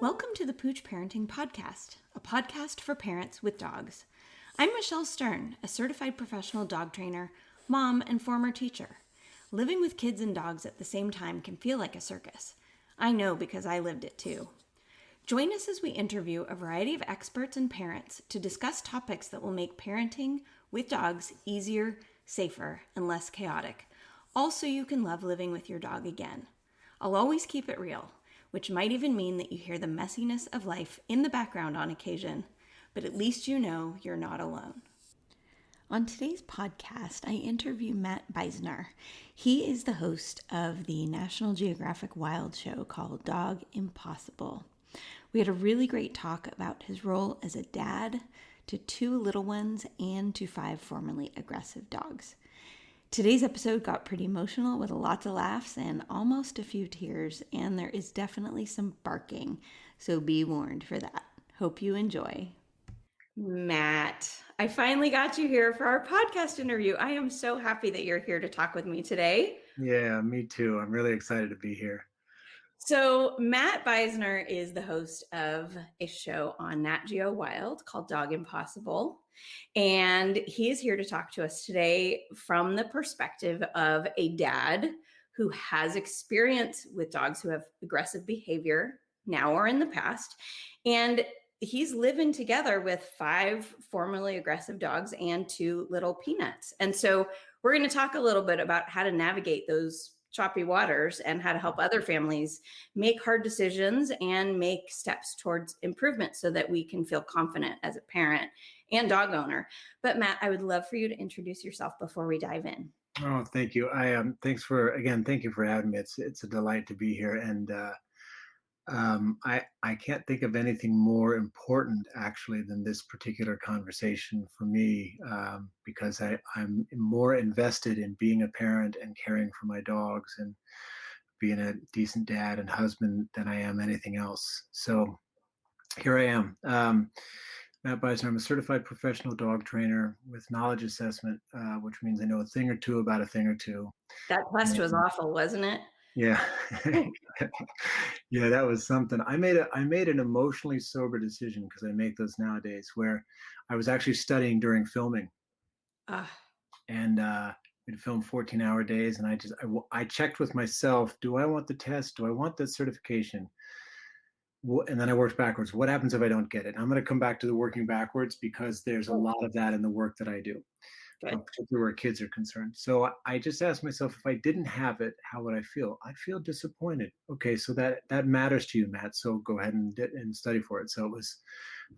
Welcome to the Pooch Parenting Podcast, a podcast for parents with dogs. I'm Michelle Stern, a certified professional dog trainer, mom, and former teacher. Living with kids and dogs at the same time can feel like a circus. I know because I lived it too. Join us as we interview a variety of experts and parents to discuss topics that will make parenting with dogs easier, safer, and less chaotic. Also, you can love living with your dog again. I'll always keep it real, which might even mean that you hear the messiness of life in the background on occasion, but at least you know you're not alone. On today's podcast, I interview Matt Beisner. He is the host of the National Geographic Wild show called Dog Impossible. We had a really great talk about his role as a dad to 2 little ones and to 5 formerly aggressive dogs. Today's episode got pretty emotional with lots of laughs and almost a few tears, and there is definitely some barking, so be warned for that. Hope you enjoy. Matt, I finally got you here for our podcast interview. I am so happy that you're here to talk with me today. Yeah, me too. I'm really excited to be here. So Matt Beisner is the host of a show on NatGeo Wild called Dog Impossible. And he is here to talk to us today from the perspective of a dad who has experience with dogs who have aggressive behavior now or in the past. And he's living together with 5 formerly aggressive dogs and 2 little peanuts. And so we're going to talk a little bit about how to navigate those choppy waters and how to help other families make hard decisions and make steps towards improvement so that we can feel confident as a parent and dog owner. But Matt, I would love for you to introduce yourself before we dive in. Oh, thank you. Thank you for having me. It's a delight to be here. And I can't think of anything more important actually than this particular conversation for me, because I'm more invested in being a parent and caring for my dogs and being a decent dad and husband than I am anything else. So here I am. Matt Beisner. I'm a certified professional dog trainer with knowledge assessment, which means I know a thing or two about a thing or two. That test was awful, wasn't it? Yeah. Yeah, that was something. I made an emotionally sober decision, because I make those nowadays, where I was actually studying during filming. And we'd film 14-hour days, and I checked with myself, do I want the test? Do I want the certification? And then I worked backwards. What happens if I don't get it? I'm going to come back to the working backwards, because there's a lot of that in the work that I do, particularly where kids are concerned. So I just asked myself, if I didn't have it, how would I feel? I'd feel disappointed. Okay, so that matters to you, Matt. So go ahead and study for it. So it was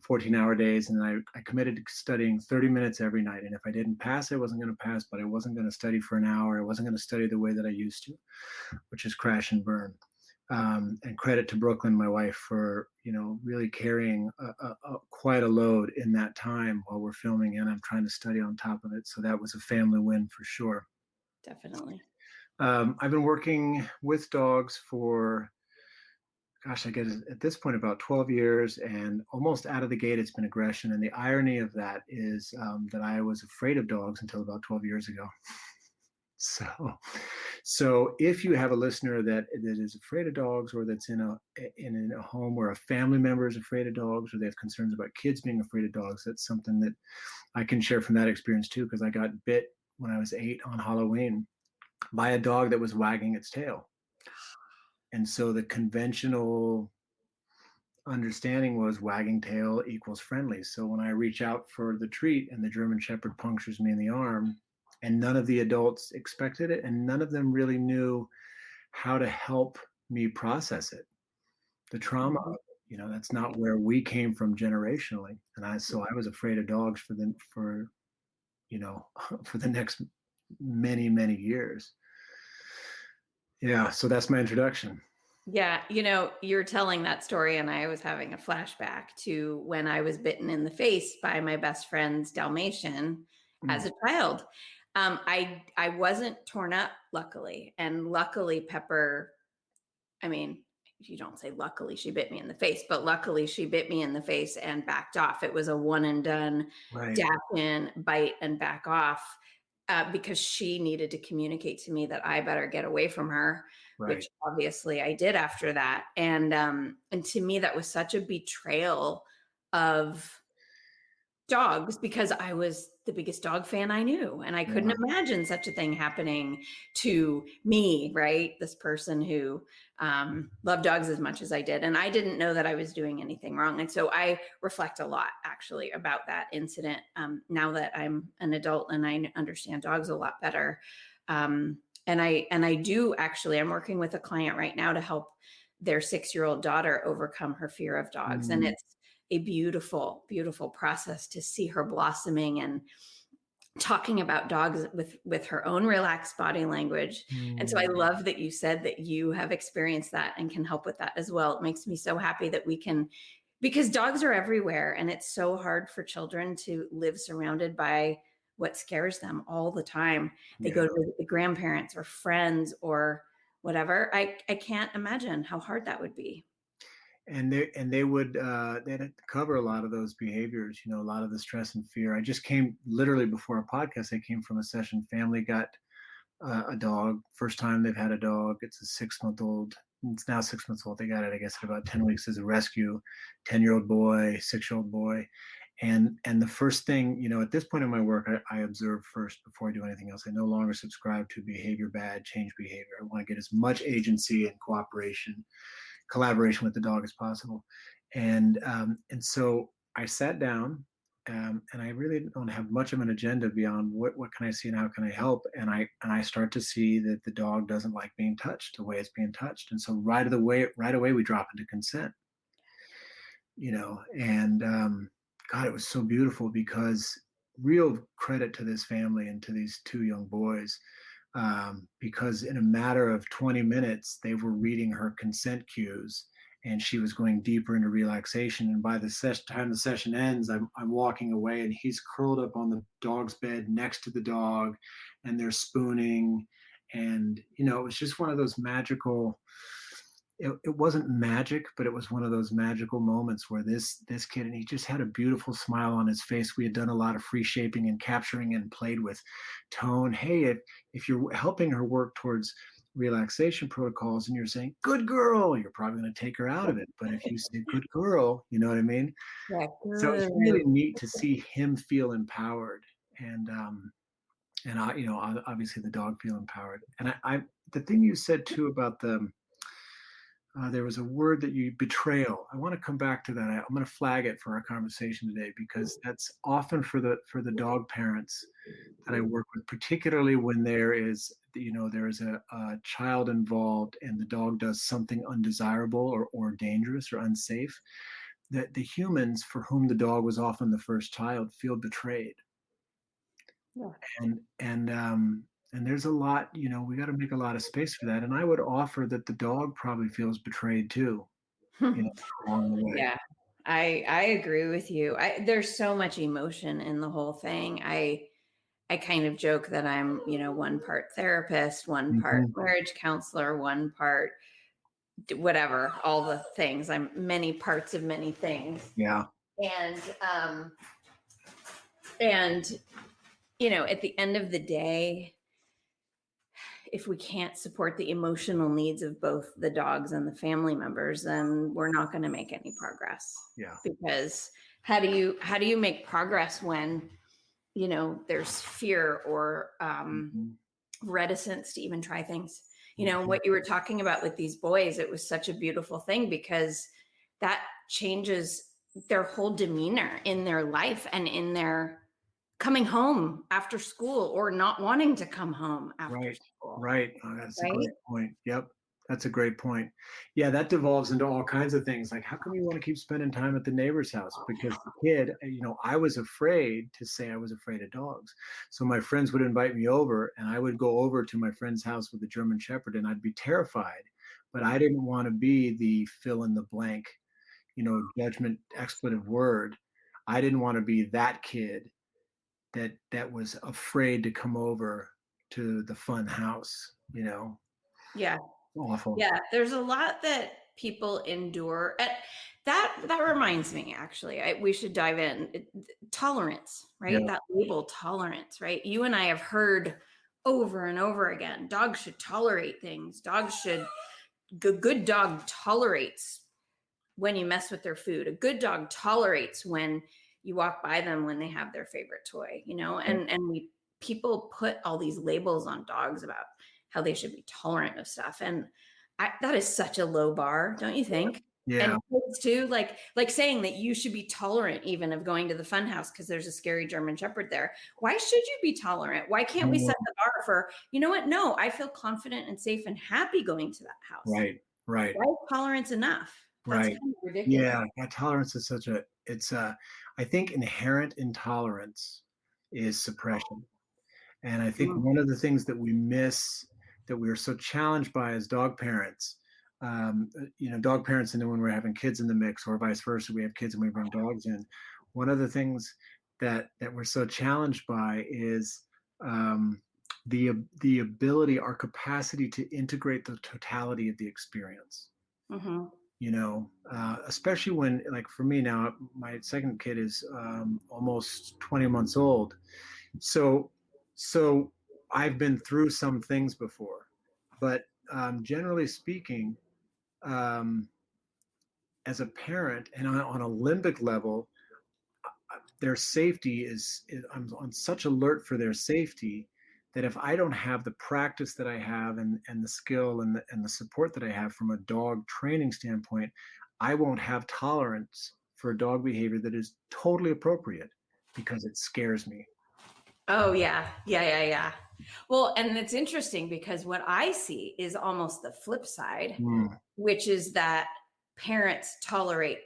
14-hour days, and I committed to studying 30 minutes every night. And if I didn't pass, I wasn't going to pass, but I wasn't going to study for an hour. I wasn't going to study the way that I used to, which is crash and burn. And credit to Brooklyn, my wife, for really carrying quite a load in that time while we're filming, and I'm trying to study on top of it. So that was a family win for sure. Definitely. I've been working with dogs for, I guess at this point about 12 years, and almost out of the gate it's been aggression. And the irony of that is that I was afraid of dogs until about 12 years ago. So if you have a listener that is afraid of dogs, or that's in a home where a family member is afraid of dogs, or they have concerns about kids being afraid of dogs, that's something that I can share from that experience too, because I got bit when I was 8 on Halloween by a dog that was wagging its tail. And so the conventional understanding was wagging tail equals friendly. So when I reach out for the treat and the German Shepherd punctures me in the arm, and none of the adults expected it, and none of them really knew how to help me process it. The trauma, that's not where we came from generationally. And I was afraid of dogs for the next many, many years. Yeah, so that's my introduction. Yeah, you're telling that story, and I was having a flashback to when I was bitten in the face by my best friend's Dalmatian as a child. I wasn't torn up, luckily. And luckily, Pepper, you don't say luckily she bit me in the face, but luckily she bit me in the face and backed off. It was a one and done, right. Dash in, bite, and back off. because she needed to communicate to me that I better get away from her, Right. which obviously I did after that. And to me, that was such a betrayal of dogs because I was the biggest dog fan I knew. And I couldn't Yeah. imagine such a thing happening to me, right? This person who loved dogs as much as I did. And I didn't know that I was doing anything wrong. And so I reflect a lot actually about that incident now that I'm an adult and I understand dogs a lot better. And I do actually, I'm working with a client right now to help their 6-year-old daughter overcome her fear of dogs. And Mm, it's a beautiful, beautiful process to see her blossoming and talking about dogs with her own relaxed body language. And so I mm. love that you said that you have experienced that and can help with that as well. It makes me so happy that we can, because dogs are everywhere and it's so hard for children to live surrounded by what scares them all the time. They Yeah. go to visit the grandparents or friends or whatever. I can't imagine how hard that would be. And they would they'd cover a lot of those behaviors, a lot of the stress and fear. I just came literally before a podcast. I came from a session. Family got a dog. First time they've had a dog. It's a 6 month old. It's now 6 months old. They got it, I guess, at about 10 weeks as a rescue. 10-year-old boy, 6-year-old boy. And the first thing, at this point in my work, I observe first before I do anything else. I no longer subscribe to behavior bad, change behavior. I want to get as much agency and collaboration with the dog as possible. And so I sat down, and I really don't have much of an agenda beyond what can I see and how can I help. And I start to see that the dog doesn't like being touched the way it's being touched, and so right away we drop into consent. And God, it was so beautiful because real credit to this family and to these two young boys, because in a matter of 20 minutes, they were reading her consent cues and she was going deeper into relaxation. And by the time the session ends, I'm walking away and he's curled up on the dog's bed next to the dog and they're spooning. And, it was just one of those magical, it wasn't magic, but it was one of those magical moments where this kid, and he just had a beautiful smile on his face. We had done a lot of free shaping and capturing and played with tone. Hey, if you're helping her work towards relaxation protocols and you're saying good girl, you're probably going to take her out of it. But if you say good girl, you know what I mean? Yeah, So it's good. really neat to see him feel empowered, and obviously the dog feel empowered. And I the thing you said too about there was a word that you betrayal. I want to come back to that. I'm going to flag it for our conversation today because that's often for the dog parents that I work with, particularly when there is a child involved and the dog does something undesirable or dangerous or unsafe. That the humans for whom the dog was often the first child feel betrayed, Yeah. and there's a lot, we got to make a lot of space for that. And I would offer that the dog probably feels betrayed too, along the way. Yeah, I agree with you. There's so much emotion in the whole thing. I kind of joke that I'm, one part therapist, one part Hmm. marriage counselor, one part whatever, all the things. I'm many parts of many things. Yeah. And and at the end of the day, if we can't support the emotional needs of both the dogs and the family members, then we're not going to make any progress. Yeah. Because how do you make progress when there's fear or Hmm. reticence to even try things? Hmm. What you were talking about with these boys, it was such a beautiful thing because that changes their whole demeanor in their life and in their coming home after school or not wanting to come home after Right. school, Right. Oh, that's a right? great point. Yep. That's a great point. Yeah, that devolves into all kinds of things. Like, how come you want to keep spending time at the neighbor's house? Because the kid, I was afraid to say I was afraid of dogs. So my friends would invite me over, and I would go over to my friend's house with a German Shepherd, and I'd be terrified. But I didn't want to be the fill in the blank, judgment expletive word. I didn't want to be that kid that was afraid to come over to the fun house. Yeah. Awful. Yeah. There's a lot that people endure. That reminds me, actually, we should dive in. Tolerance, right? Yeah. That label, tolerance, right? You and I have heard over and over again, dogs should tolerate things. Good dog tolerates when you mess with their food. A good dog tolerates when you walk by them when they have their favorite toy, and people put all these labels on dogs about how they should be tolerant of stuff. And that is such a low bar, don't you think? Yeah. And kids too, like saying that you should be tolerant even of going to the fun house because there's a scary German Shepherd there. Why should you be tolerant? Why can't we set the bar for, you know what? No, I feel confident and safe and happy going to that house. Right. Why is tolerance enough? That's Right. kind of ridiculous. Yeah. Tolerance is I think inherent intolerance is suppression. And I think one of the things that we miss, that we are so challenged by as dog parents, dog parents, and then when we're having kids in the mix, or vice versa, we have kids and we bring dogs in. One of the things that we're so challenged by is the ability, our capacity to integrate the totality of the experience. Mm-hmm. Especially when, like for me now, my second kid is almost 20 months old. So I've been through some things before, but generally speaking, as a parent and on a limbic level, their safety I'm on such alert for their safety that if I don't have the practice that I have and the skill and the support that I have from a dog training standpoint, I won't have tolerance for dog behavior that is totally appropriate because it scares me. Oh, yeah. Yeah. Well, and it's interesting because what I see is almost the flip side, which is that parents tolerate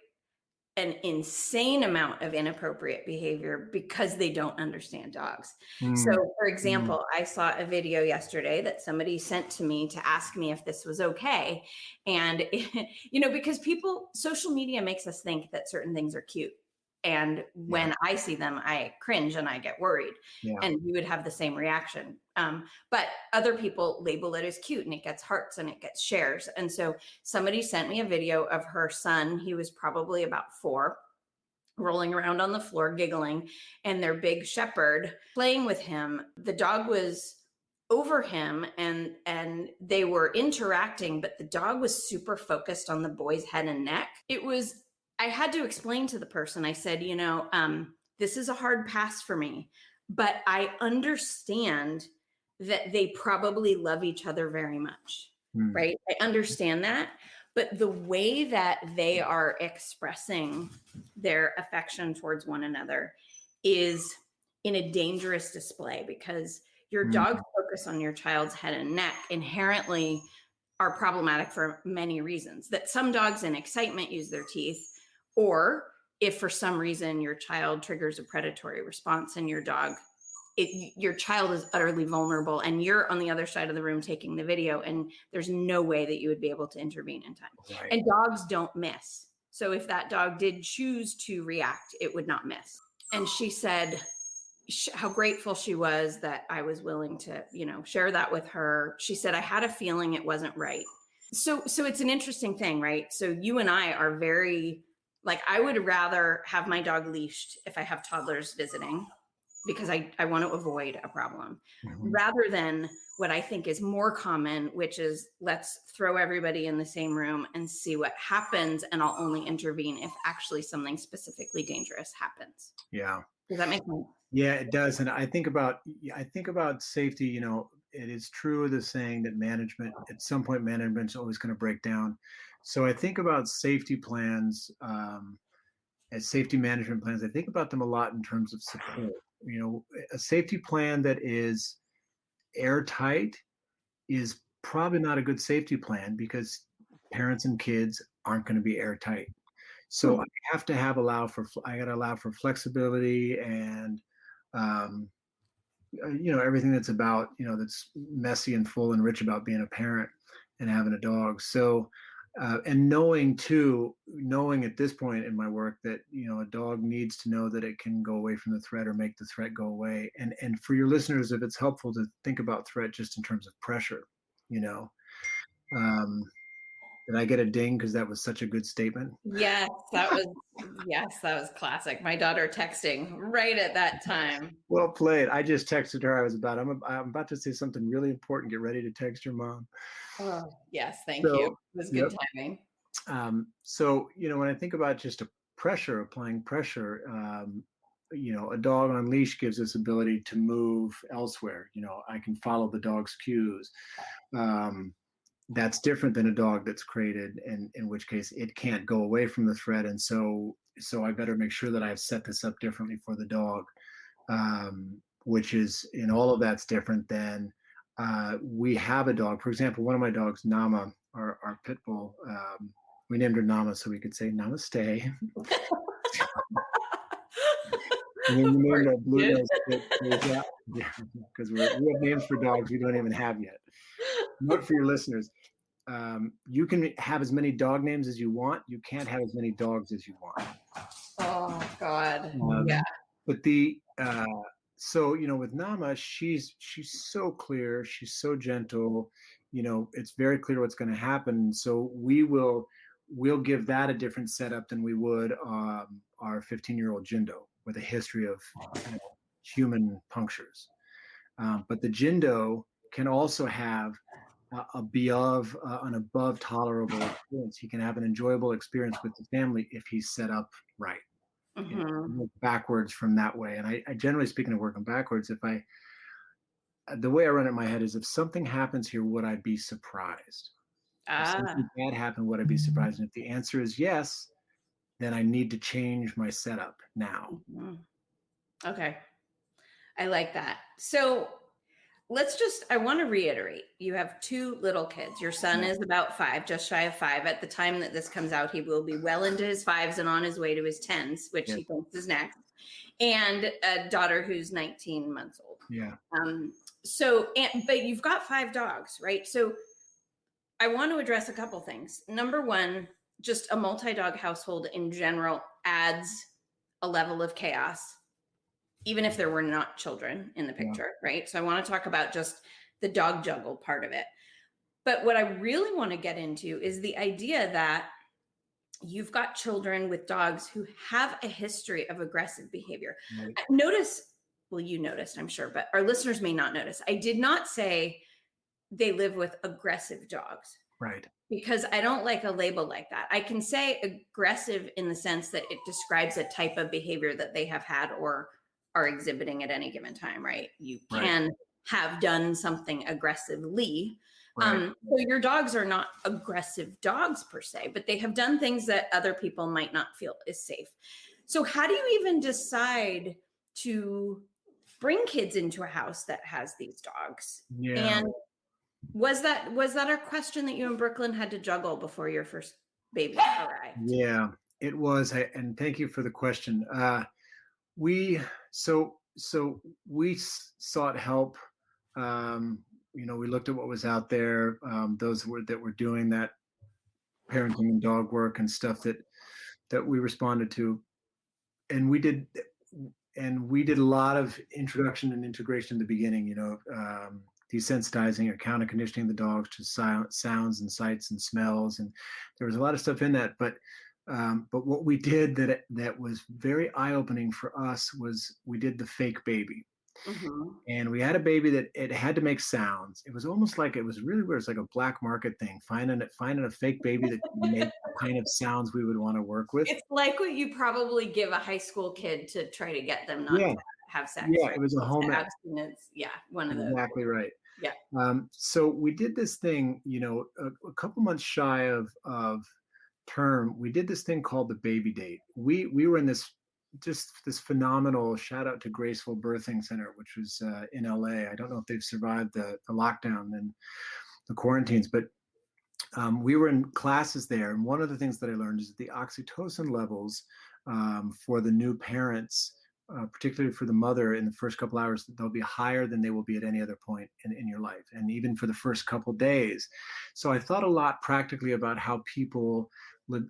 an insane amount of inappropriate behavior because they don't understand dogs. So, for example, I saw a video yesterday that somebody sent to me to ask me if this was okay. And, because social media makes us think that certain things are cute. And when I see them, I cringe and I get worried. Yeah. And you would have the same reaction. But other people label it as cute and it gets hearts and it gets shares. And so somebody sent me a video of her son. He was probably about 4, rolling around on the floor, giggling, and their big shepherd playing with him. The dog was over him and they were interacting, but the dog was super focused on the boy's head and neck. I had to explain to the person, I said, this is a hard pass for me, but I understand that they probably love each other very much, right? I understand that. But the way that they are expressing their affection towards one another is in a dangerous display because your dog's focus on your child's head and neck inherently are problematic for many reasons. That some dogs in excitement use their teeth, or if for some reason your child triggers a predatory response and your child is utterly vulnerable and you're on the other side of the room taking the video and there's no way that you would be able to intervene in time. Right. And dogs don't miss. So if that dog did choose to react, it would not miss. And she said how grateful she was that I was willing to, share that with her. She said, I had a feeling it wasn't right. So it's an interesting thing, right? So you and I are very, I would rather have my dog leashed if I have toddlers visiting because I want to avoid a problem rather than what I think is more common, which is let's throw everybody in the same room and see what happens. And I'll only intervene if actually something specifically dangerous happens. Yeah. Does that make sense? Yeah, it does. And I think about safety, it is true, the saying that at some point, management's always going to break down. So I think about safety plans, as safety management plans. I think about them a lot in terms of support. A safety plan that is airtight is probably not a good safety plan because parents and kids aren't going to be airtight. So I have to allow for flexibility and everything that's about, that's messy and full and rich about being a parent and having a dog. So and knowing at this point in my work that a dog needs to know that it can go away from the threat or make the threat go away. And for your listeners, if it's helpful to think about threat just in terms of pressure, Did I get a ding because that was such a good statement? Yes, that was classic. My daughter texting right at that time. Well played. I just texted her. I'm about to say something really important. Get ready to text your mom. Oh, yes, thank you. It So, was yep. good timing. So, when I think about just applying pressure, a dog on leash gives us ability to move elsewhere. I can follow the dog's cues. Um, that's different than a dog that's crated, and in which case it can't go away from the thread. And so I better make sure that I've set this up differently for the dog, which is, in all of that's different than we have a dog. For example, one of my dogs, Nama, our pit bull, we named her Nama so we could say namaste. And then we named our blue nose pit, because we have names for dogs we don't even have yet. Note for your listeners: you can have as many dog names as you want. You can't have as many dogs as you want. Oh God, yeah. But so with Nama, she's so clear. She's so gentle. It's very clear what's going to happen. So we'll give that a different setup than we would our 15-year-old Jindo with a history of human punctures. But the Jindo can also have an above tolerable experience. He can have an enjoyable experience with the family if he's set up right. Backwards from that way. And I generally speaking of working backwards, the way I run it in my head is, if something happens here, would I be surprised? If something bad happened, would I be surprised? And if the answer is yes, then I need to change my setup now. Okay. I like that. So I want to reiterate, you have 2 little kids. Your son is about 5, just shy of 5. At the time that this comes out, he will be well into his 5s and on his way to his 10s, which he thinks is next. And a daughter who's 19 months old. Yeah. But you've got 5 dogs, right? So I want to address a couple things. Number one, just a multi-dog household in general adds a level of chaos, even if there were not children in the picture, right? So I want to talk about just the dog juggle part of it. But what I really want to get into is the idea that you've got children with dogs who have a history of aggressive behavior. Right. You noticed, I'm sure, but our listeners may not notice. I did not say they live with aggressive dogs. Right. Because I don't like a label like that. I can say aggressive in the sense that it describes a type of behavior that they have had or are exhibiting at any given time, right? You can have done something aggressively. So your dogs are not aggressive dogs per se, but they have done things that other people might not feel is safe. So how do you even decide to bring kids into a house that has these dogs? Yeah. And was that a question that you and Brooklyn had to juggle before your first baby arrived? Yeah, it was. And thank you for the question. We sought help. We looked at what was out there. Those that were doing that parenting and dog work and stuff that we responded to, and we did a lot of introduction and integration in the beginning. Desensitizing or counter conditioning the dogs to sounds and sights and smells, and there was a lot of stuff in that. But what we did that was very eye-opening for us was we did the fake baby. And we had a baby that it had to make sounds. It was almost like it was really weird. It's like a black market thing, finding a fake baby that made the kind of sounds we would want to work with. It's like what you probably give a high school kid to try to get them not to have sex. Yeah, right? It was a home abstinence. Yeah, one of those. Exactly right. Yeah. So we did this thing, a couple months shy of term. We did this thing called the baby date. We were in this phenomenal, shout out to Graceful Birthing Center, which was in LA. I don't know if they've survived the lockdown and the quarantines, but we were in classes there. And one of the things that I learned is that the oxytocin levels for the new parents, particularly for the mother in the first couple hours, they'll be higher than they will be at any other point in your life, and even for the first couple days. So I thought a lot practically about how people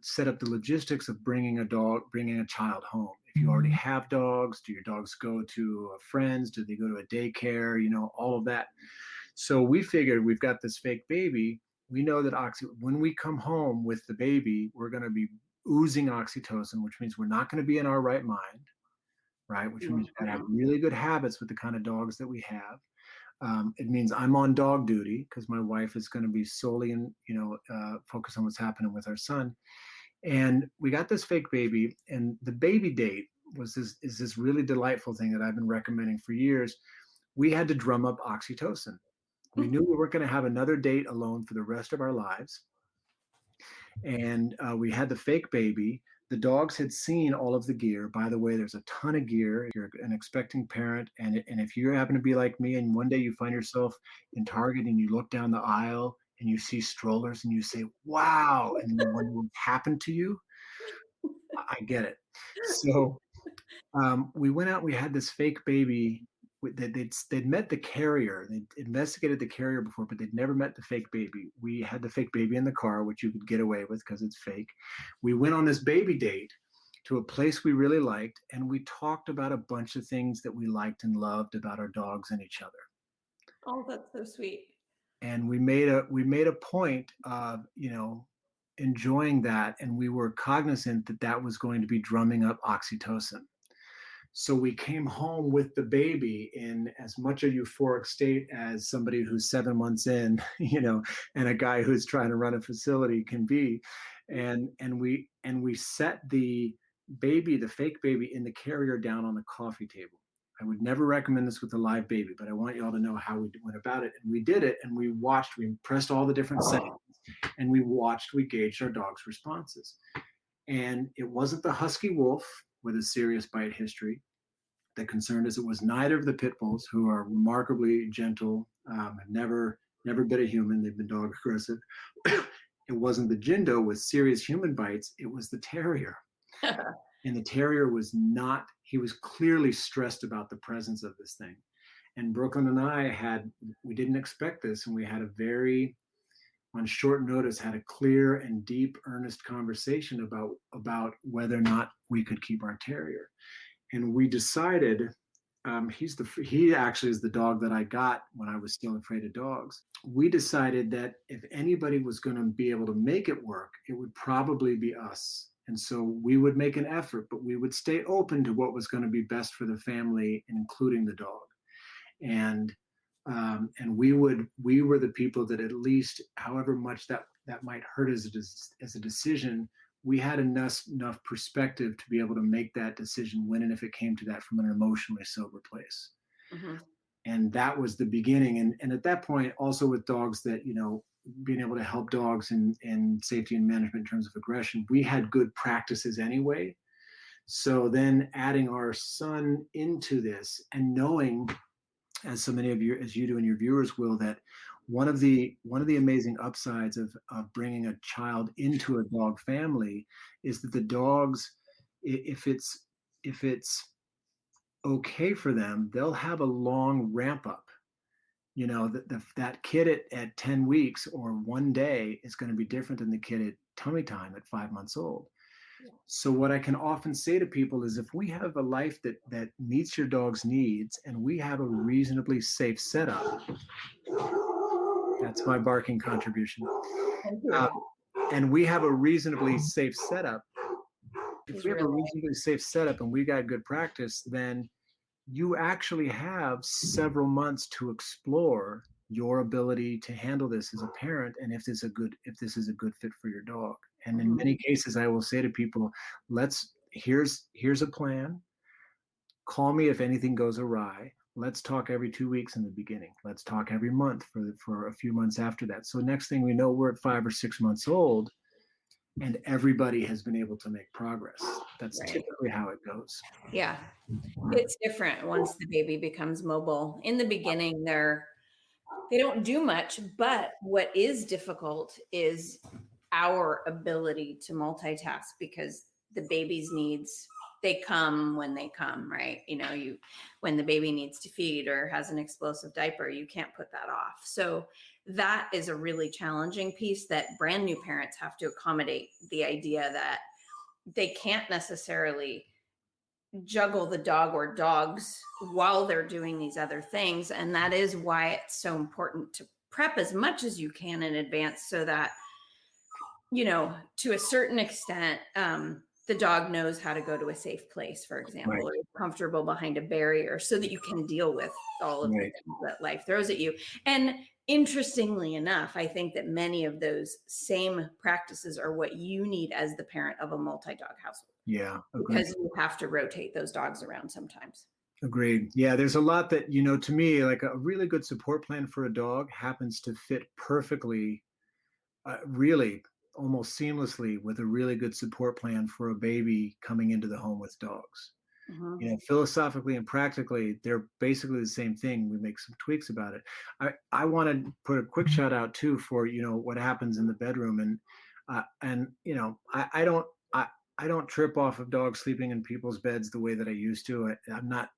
set up the logistics of bringing a child home. If you already have dogs, do your dogs go to friends? Do they go to a daycare? All of that. So we figured we've got this fake baby. we know that when we come home with the baby, we're going to be oozing oxytocin, which means we're not going to be in our right mind, right? Which means we've got to have really good habits with the kind of dogs that we have. It means I'm on dog duty because my wife is going to be solely focused on what's happening with our son. And we got this fake baby, and the baby date is this really delightful thing that I've been recommending for years. We had to drum up oxytocin. We knew we weren't going to have another date alone for the rest of our lives. And we had the fake baby. The dogs had seen all of the gear. By the way, there's a ton of gear. If you're an expecting parent, and if you happen to be like me, and one day you find yourself in Target and you look down the aisle and you see strollers and you say, wow, and then you wonder what happened to you, I get it. So we went out, we had this fake baby. They'd met the carrier. They'd investigated the carrier before, but they'd never met the fake baby. We had the fake baby in the car, which you could get away with because it's fake. We went on this baby date to a place we really liked, and we talked about a bunch of things that we liked and loved about our dogs and each other. Oh, that's so sweet. And we made a point of, enjoying that, and we were cognizant that that was going to be drumming up oxytocin. So we came home with the baby in as much a euphoric state as somebody who's 7 months in, and a guy who's trying to run a facility can be. And we set the fake baby in the carrier down on the coffee table. I would never recommend this with a live baby, but I want you all to know how we went about it. And we did it, and we pressed all the different settings, and we gauged our dog's responses. And it wasn't the husky wolf with a serious bite history that concerned us. It was neither of the pit bulls, who are remarkably gentle, have never bit a human. They've been dog aggressive. It wasn't the Jindo with serious human bites. It was the terrier. And the terrier he was clearly stressed about the presence of this thing. And Brooklyn and I we didn't expect this, and we had on short notice, had a clear and deep, earnest conversation about whether or not we could keep our terrier. And we decided, he actually is the dog that I got when I was still afraid of dogs. We decided that if anybody was going to be able to make it work, it would probably be us. And so we would make an effort, but we would stay open to what was going to be best for the family, including the dog. And we were the people that, at least, however much that might hurt as a decision, we had enough perspective to be able to make that decision when and if it came to that from an emotionally sober place. Mm-hmm. And that was the beginning. And at that point, also with dogs, that, being able to help dogs in safety and management in terms of aggression, we had good practices anyway. So then adding our son into this, and knowing, as so many of you, as you do and your viewers will, that one of the amazing upsides of bringing a child into a dog family is that the dogs, if it's okay for them, they'll have a long ramp up. That kid at 10 weeks or one day is going to be different than the kid at tummy time at 5 months old. Yeah. So what I can often say to people is, if we have a life that meets your dog's needs, and we have a reasonably safe setup, that's my barking contribution. And we have a reasonably safe setup. If we have a reasonably safe setup and we got good practice, then you actually have several months to explore your ability to handle this as a parent, and if this is a good fit for your dog. And in many cases, I will say to people, here's a plan. Call me if anything goes awry. Let's talk every 2 weeks in the beginning. Let's talk every month for a few months after that. So next thing we know, we're at 5 or 6 months old, and everybody has been able to make progress. That's right. Typically how it goes. Yeah. It's different once the baby becomes mobile. In the beginning, they don't do much, but what is difficult is our ability to multitask, because the baby's needs, they come when they come, right? When the baby needs to feed or has an explosive diaper, you can't put that off. So that is a really challenging piece that brand new parents have to accommodate, the idea that they can't necessarily juggle the dog or dogs while they're doing these other things. And that is why it's so important prep as much as you can in advance so that, to a certain extent, the dog knows how to go to a safe place, for example, Right. or is comfortable behind a barrier so that you can deal with all of the Right. things that life throws at you. And interestingly enough, I think that many of those same practices are what you need as the parent of a multi-dog household, Yeah. Agreed. because you have to rotate those dogs around sometimes. Agreed. Yeah. There's a lot that, to me, like a really good support plan for a dog happens to fit perfectly, really almost seamlessly with a really good support plan for a baby coming into the home with dogs. Mm-hmm. Philosophically and practically, they're basically the same thing. We make some tweaks about it. I want to put a quick shout out too for what happens in the bedroom, I don't trip off of dogs sleeping in people's beds the way that I used to. I'm not.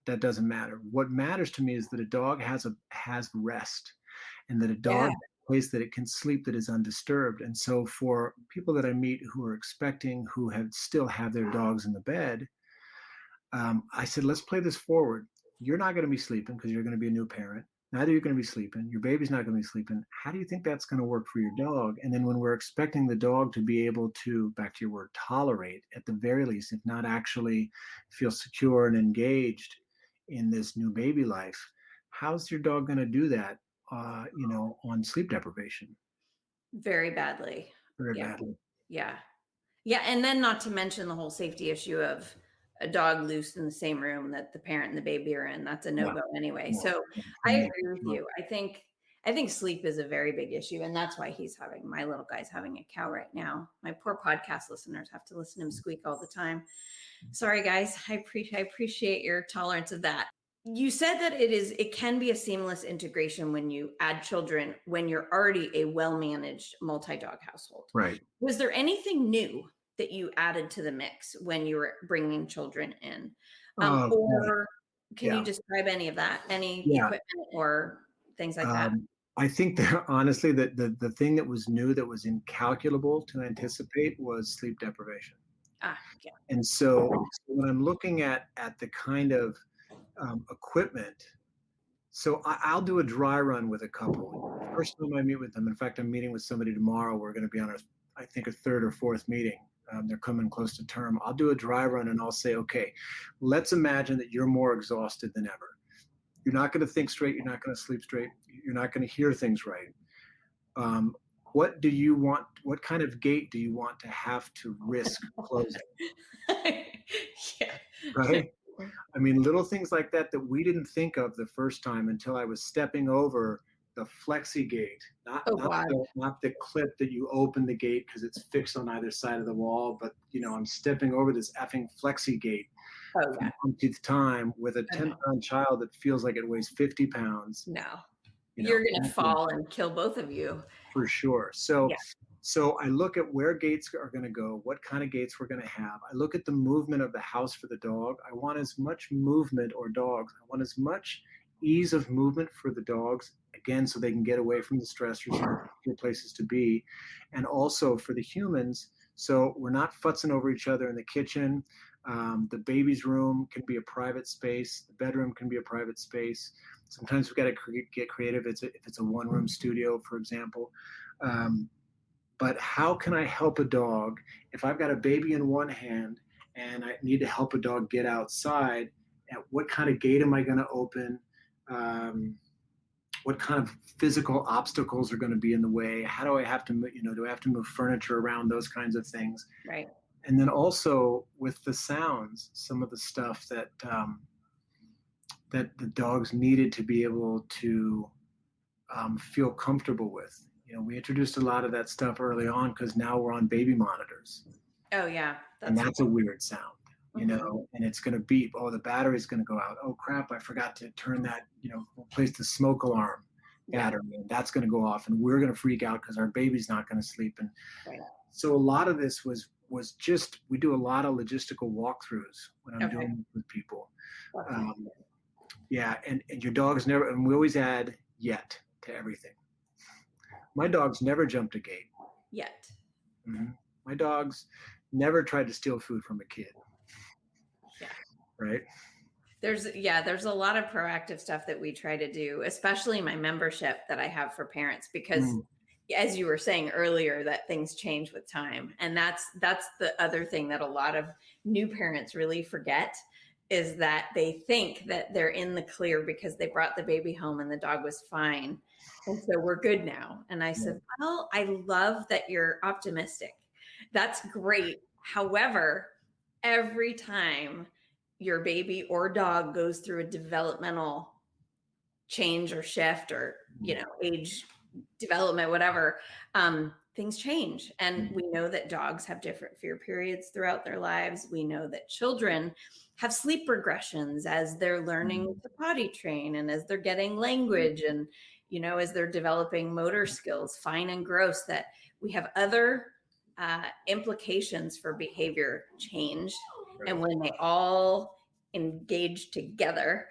That doesn't matter. What matters to me is that a dog has rest, and that a dog Yeah. has a place that it can sleep that is undisturbed. And so for people that I meet who are expecting, who still have their dogs in the bed, I said, let's play this forward. You're not going to be sleeping because you're going to be a new parent. Neither you're going to be sleeping. Your baby's not going to be sleeping. How do you think that's going to work for your dog? And then when we're expecting the dog to be able to, back to your word, tolerate, at the very least, if not actually feel secure and engaged in this new baby life, how's your dog going to do that, on sleep deprivation? Very badly. Very Yeah. badly. Yeah. Yeah. And then not to mention the whole safety issue of a dog loose in the same room that the parent and the baby are in. That's a no-go anyway. Yeah, So yeah, I yeah, agree with you. I think sleep is a very big issue. And that's why my little guy's having a cow right now. My poor podcast listeners have to listen to him squeak all the time. Sorry, guys. I appreciate your tolerance of that. You said that it can be a seamless integration when you add children when you're already a well-managed multi-dog household. Right. Was there anything new that you added to the mix when you were bringing children in? Or can you describe any of that? Any equipment or things like that? I think that honestly, that the thing that was new, that was incalculable to anticipate, was sleep deprivation. Yeah. And so when I'm looking at the kind of equipment, so I'll do a dry run with a couple. First time I meet with them, in fact, I'm meeting with somebody tomorrow. We're going to be on I think a third or fourth meeting. They're coming close to term. I'll do a dry run and I'll say, okay, let's imagine that you're more exhausted than ever. You're not going to think straight. You're not going to sleep straight. You're not going to hear things right. What do you want? What kind of gate do you want to have to risk closing? Yeah. Right? I mean, little things like that we didn't think of the first time until I was stepping over the flexi gate, not the clip that you open the gate because it's fixed on either side of the wall, but I'm stepping over this effing flexi gate for the umpteenth time with a 10-pound child that feels like it weighs 50 pounds. No. You're going to fall and kill both of you. For sure. So I look at where gates are going to go, what kind of gates we're going to have. I look at the movement of the house for the dog. I want as much movement, or dogs. I want as much ease of movement for the dogs, again, so they can get away from the stressors and get places to be. And also for the humans, so we're not futzing over each other in the kitchen. The baby's room can be a private space. The bedroom can be a private space. Sometimes we've got to get creative. If it's a one-room studio, for example. But how can I help a dog if I've got a baby in one hand and I need to help a dog get outside? What kind of gate am I going to open? What kind of physical obstacles are going to be in the way? How do I have to, do I have to move furniture around? Those kinds of things. Right. And then also with the sounds, some of the stuff that the dogs needed to be able to feel comfortable with. We introduced a lot of that stuff early on because now we're on baby monitors. Oh yeah. And that's a weird sound, and it's going to beep. Oh, the battery's going to go out. Oh crap, I forgot to turn that, replace the smoke alarm battery, and that's going to go off, and we're going to freak out because our baby's not going to sleep. And so a lot of this was just, we do a lot of logistical walkthroughs when I'm doing it with people. And your dogs never, and we always add yet to everything. My dogs never jumped a gate. Yet. Mm-hmm. My dogs never tried to steal food from a kid. Yeah. Right? There's a lot of proactive stuff that we try to do, especially my membership that I have for parents, because as you were saying earlier, that things change with time. And that's the other thing that a lot of new parents really forget, is that they think that they're in the clear because they brought the baby home and the dog was fine. And so we're good now. And I said, well, I love that you're optimistic. That's great. However, every time your baby or dog goes through a developmental change or shift, or age development, whatever, things change. And we know that dogs have different fear periods throughout their lives. We know that children have sleep regressions as they're learning to potty train, and as they're getting language, and as they're developing motor skills, fine and gross, that we have other implications for behavior change. Right. And when they all engage together,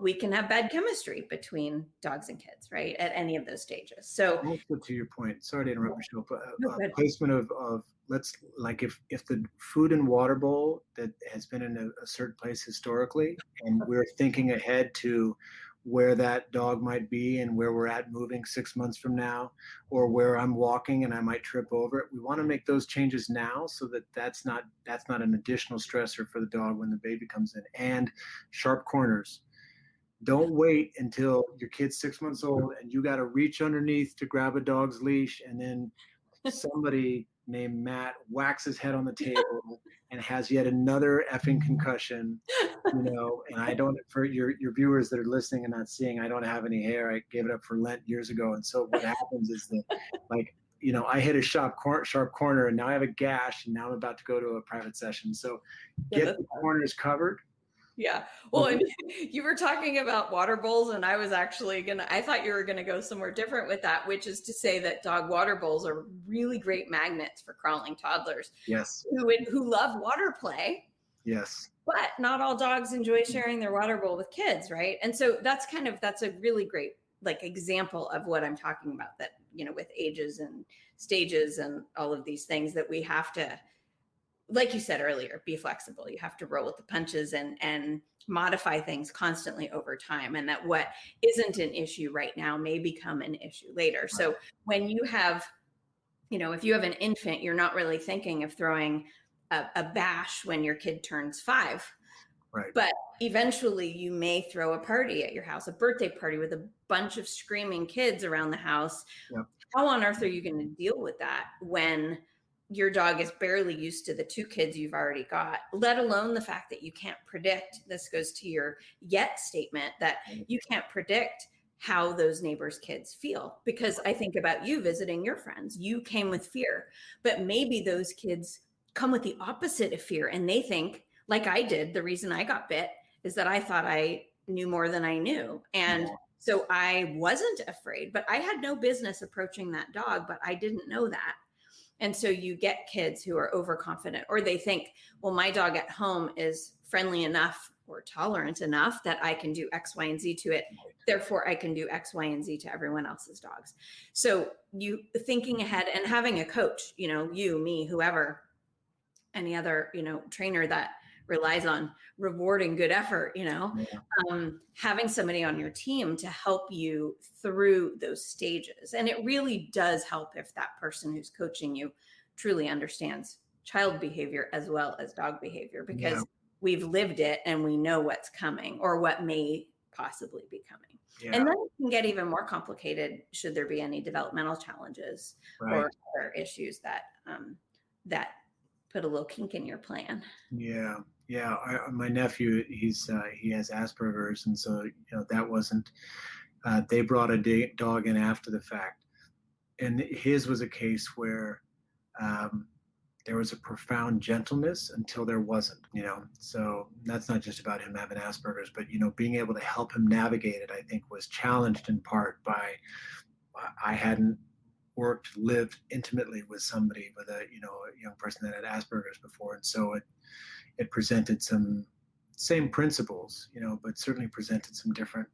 we can have bad chemistry between dogs and kids, right, at any of those stages. So also, to your point, sorry to interrupt, Michelle, but placement of let's, like, if the food and water bowl that has been in a certain place historically, and we're thinking ahead to where that dog might be and where we're at moving 6 months from now, or where I'm walking and I might trip over it, we want to make those changes now, so that that's not an additional stressor for the dog when the baby comes in. And sharp corners. Don't wait until your kid's 6 months old and you got to reach underneath to grab a dog's leash, and then somebody named Matt whacks his head on the table and has yet another effing concussion. And I don't, for your viewers that are listening and not seeing, I don't have any hair. I gave it up for Lent years ago. And so what happens is that, like, I hit a sharp corner and now I have a gash, and now I'm about to go to a private session. So get the corners covered. Yeah. Well, and you were talking about water bowls, and I was actually I thought you were going to go somewhere different with that, which is to say that dog water bowls are really great magnets for crawling toddlers. Yes. Who love water play. Yes. But not all dogs enjoy sharing their water bowl with kids, right? And so that's a really great, like, example of what I'm talking about, that, with ages and stages and all of these things, that we have to, like you said earlier, be flexible. You have to roll with the punches and modify things constantly over time. And that what isn't an issue right now may become an issue later. Right. So when you have, if you have an infant, you're not really thinking of throwing a bash when your kid turns 5. Right. But eventually you may throw a party at your house, a birthday party with a bunch of screaming kids around the house. Yep. How on earth are you going to deal with that when your dog is barely used to the 2 kids you've already got, let alone the fact that you can't predict? This goes to your yet statement, that you can't predict how those neighbors' kids feel. Because I think about you visiting your friends. You came with fear, but maybe those kids come with the opposite of fear, and they think, like I did, the reason I got bit is that I thought I knew more than I knew. And so I wasn't afraid, but I had no business approaching that dog, but I didn't know that. And so you get kids who are overconfident, or they think, well, my dog at home is friendly enough or tolerant enough that I can do X, Y, and Z to it. Therefore, I can do X, Y, and Z to everyone else's dogs. So you thinking ahead and having a coach, you, me, whoever, any other, trainer that relies on rewarding good effort, having somebody on your team to help you through those stages. And it really does help if that person who's coaching you truly understands child behavior as well as dog behavior, because we've lived it and we know what's coming or what may possibly be coming. Yeah. And then it can get even more complicated should there be any developmental challenges or other issues that that put a little kink in your plan. Yeah. My nephew, he has Asperger's, and so that wasn't. They brought a dog in after the fact, and his was a case where there was a profound gentleness until there wasn't. So that's not just about him having Asperger's, but being able to help him navigate it, I think, was challenged in part by I hadn't lived intimately with somebody with a young person that had Asperger's before, and so it presented some same principles, but certainly presented some different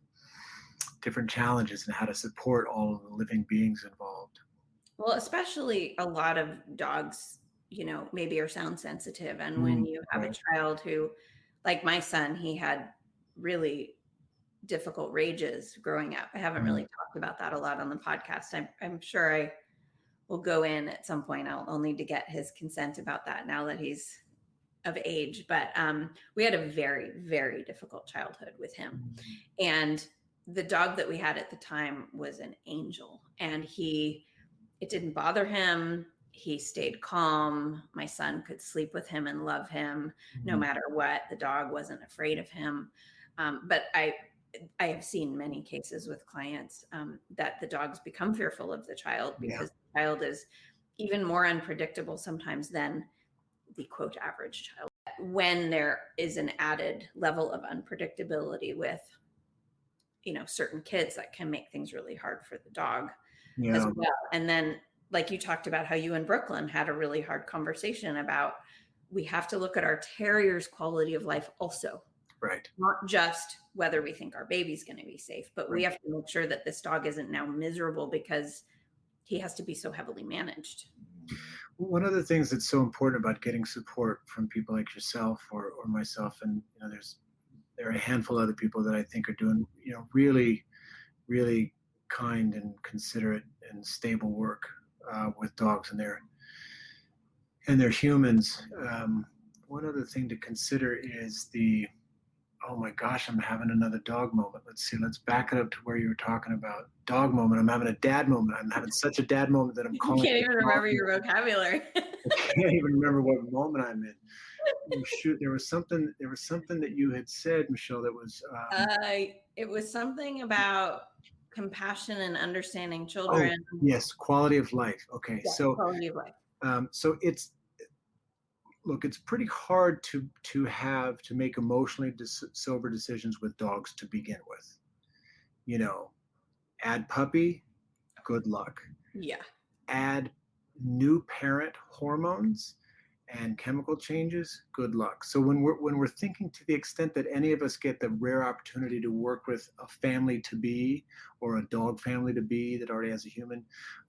challenges in how to support all of the living beings involved. Well, especially a lot of dogs, maybe are sound sensitive, and when you have a child who, like my son, he had really difficult rages growing up. I haven't really talked about that a lot on the podcast. I'm sure I will go in at some point. I'll need to get his consent about that now that he's of age. But we had a very, very difficult childhood with him. And the dog that we had at the time was an angel. And it didn't bother him. He stayed calm. My son could sleep with him and love him no matter what. The dog wasn't afraid of him. But I have seen many cases with clients that the dogs become fearful of the child because the child is even more unpredictable sometimes than the quote average child. When there is an added level of unpredictability with, certain kids, that can make things really hard for the dog as well. And then, like you talked about how you and Brooklyn had a really hard conversation about, we have to look at our terrier's quality of life also. Right. Not just whether we think our baby's going to be safe, but we have to make sure that this dog isn't now miserable because he has to be so heavily managed. One of the things that's so important about getting support from people like yourself or myself, and there are a handful of other people that I think are doing really, really kind and considerate and stable work with dogs and their humans. One other thing to consider is oh my gosh, I'm having another dog moment. Let's back it up to where you were talking about dog moment. I'm having a dad moment. I'm having such a dad moment that I'm calling. You can't even remember your vocabulary. I can't even remember what moment I'm in. Oh, shoot, there was something that you had said, Michelle, that was it was something about compassion and understanding children. Oh, yes, quality of life. Okay, yeah, so quality of life. So it's pretty hard to make emotionally sober decisions with dogs to begin with. Add puppy, good luck. Yeah. Add new parent hormones and chemical changes, good luck. So when we're thinking, to the extent that any of us get the rare opportunity to work with a family to be, or a dog family to be that already has a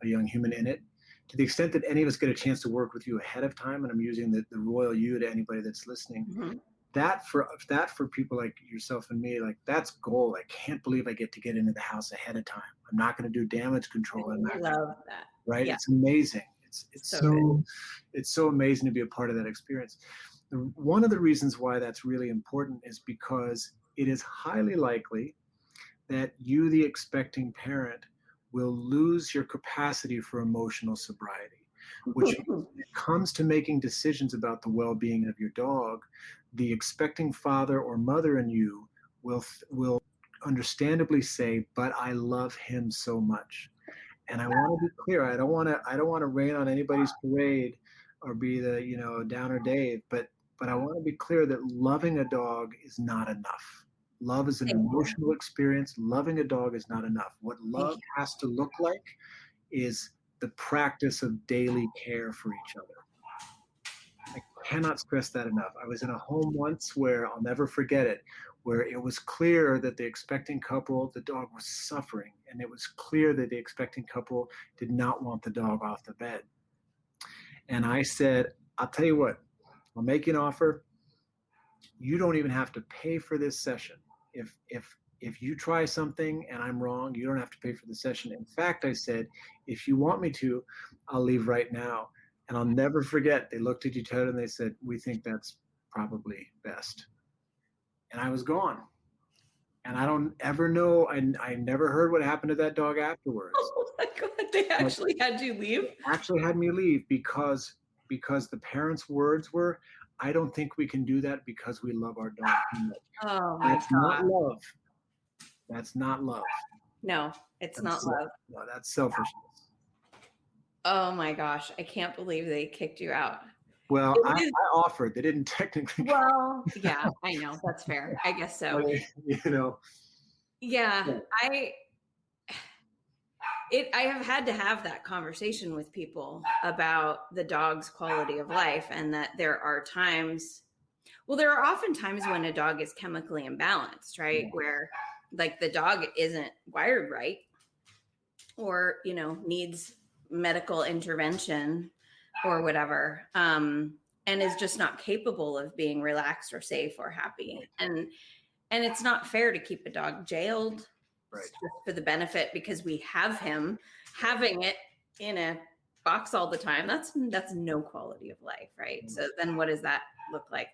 young human in it, to the extent that any of us get a chance to work with you ahead of time, and I'm using the royal you to anybody that's listening, that for people like yourself and me, like, that's gold. I can't believe I get to get into the house ahead of time. I'm not going to do damage control. I love that. Right? Yeah. It's amazing. It's so amazing to be a part of that experience. One of the reasons why that's really important is because it is highly likely that you, the expecting parent, will lose your capacity for emotional sobriety, which when it comes to making decisions about the well-being of your dog, the expecting father or mother in you will understandably say, but I love him so much. And I want to be clear, I don't want to rain on anybody's parade or be the, downer Dave, but I want to be clear that loving a dog is not enough. Love is an emotional experience. Loving a dog is not enough. What love has to look like is the practice of daily care for each other. I cannot stress that enough. I was in a home once where, I'll never forget it, where it was clear that the expecting couple, the dog was suffering, and it was clear that the expecting couple did not want the dog off the bed. And I said, I'll tell you what, I'll make you an offer. You don't even have to pay for this session. If you try something and I'm wrong, you don't have to pay for the session. In fact, I said, if you want me to, I'll leave right now. And I'll never forget, they looked at each other and they said, we think that's probably best. And I was gone. And I don't ever know, I never heard what happened to that dog afterwards. Oh my God, they actually had you leave? Actually had me leave because the parents' words were, I don't think we can do that because we love our dog too much. Oh my That's God. not love. That's not love. No, it's not love. No, that's selfishness. Oh my gosh, I can't believe they kicked you out. Well, I offered. They didn't technically. Well, yeah, I know. That's fair. I guess so. Yeah, I have had to have that conversation with people about the dog's quality of life, and that there are often times when a dog is chemically imbalanced, right? Yeah. Where like the dog isn't wired right, or, needs medical intervention or whatever. and is just not capable of being relaxed or safe or happy. And it's not fair to keep a dog jailed just for the benefit because we have him. Having it in a box all the time, that's no quality of life, right? So then what does that look like?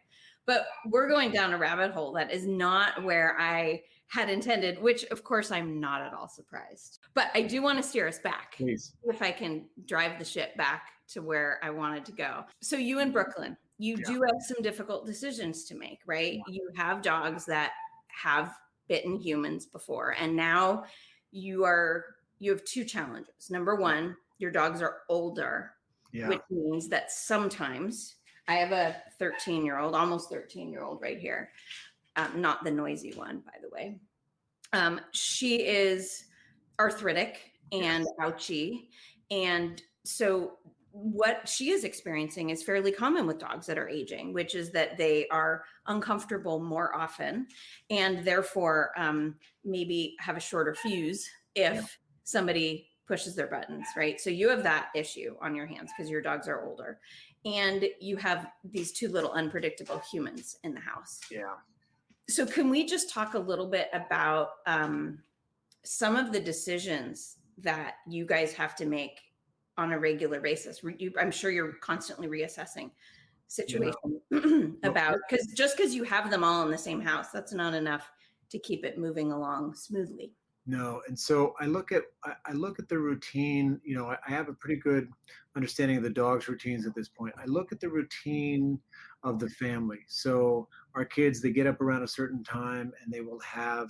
But we're going down a rabbit hole that is not where I had intended, which of course I'm not at all surprised. But I do want to steer us back. Please. If I can drive the ship back to where I wanted to go. So you in Brooklyn, you do have some difficult decisions to make, right? You have dogs that have bitten humans before, and now you have two challenges. Number one, your dogs are older, which means that sometimes I have a 13-year-old, almost 13-year-old right here. Not the noisy one, by the way. She is arthritic and ouchy. And so what she is experiencing is fairly common with dogs that are aging, which is that they are uncomfortable more often and therefore maybe have a shorter fuse if somebody pushes their buttons, right? So you have that issue on your hands because your dogs are older. And you have these two little unpredictable humans in the house. Yeah. So can we just talk a little bit about some of the decisions that you guys have to make on a regular basis? I'm sure you're constantly reassessing situations about, because you have them all in the same house, that's not enough to keep it moving along smoothly. No. And so I look at the routine, I have a pretty good understanding of the dog's routines at this point. I look at the routine of the family. So our kids, they get up around a certain time and they will have,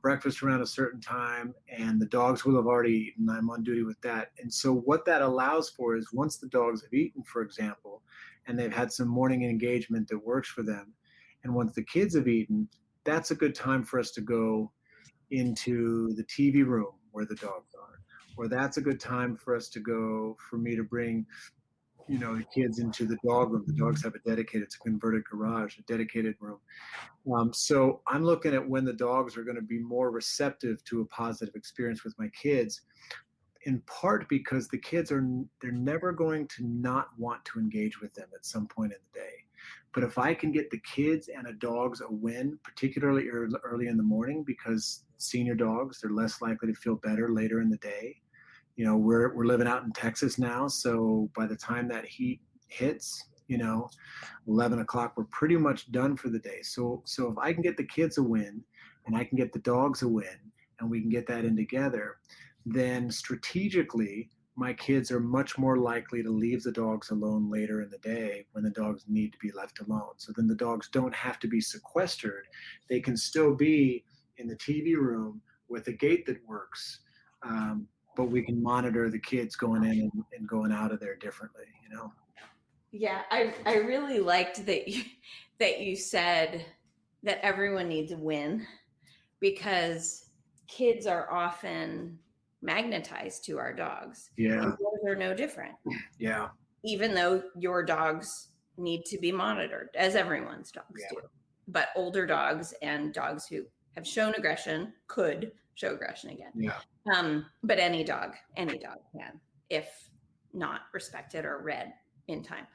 breakfast around a certain time, and the dogs will have already eaten. I'm on duty with that. And so what that allows for is once the dogs have eaten, for example, and they've had some morning engagement that works for them, and once the kids have eaten, that's a good time for us to go into the TV room where the dogs are, or that's a good time for us to go, for me to bring, the kids into the dog room. The dogs have it's a converted garage, a dedicated room. So I'm looking at when the dogs are going to be more receptive to a positive experience with my kids, in part because the kids they're never going to not want to engage with them at some point in the day. But if I can get the kids and the dogs a win, particularly early in the morning, because senior dogs, they're less likely to feel better later in the day. We're living out in Texas now, so by the time that heat hits, 11 o'clock, we're pretty much done for the day. So if I can get the kids a win and I can get the dogs a win and we can get that in together, then strategically, my kids are much more likely to leave the dogs alone later in the day when the dogs need to be left alone. So then the dogs don't have to be sequestered. They can still be in the TV room with a gate that works, but we can monitor the kids going in and going out of there differently, Yeah, I really liked that you said that everyone needs a win, because kids are often magnetized to our dogs. Yeah. And dogs are no different. Yeah. Even though your dogs need to be monitored, as everyone's dogs do. But older dogs and dogs who have shown aggression could show aggression again. Yeah. But any dog can, if not respected or read in time.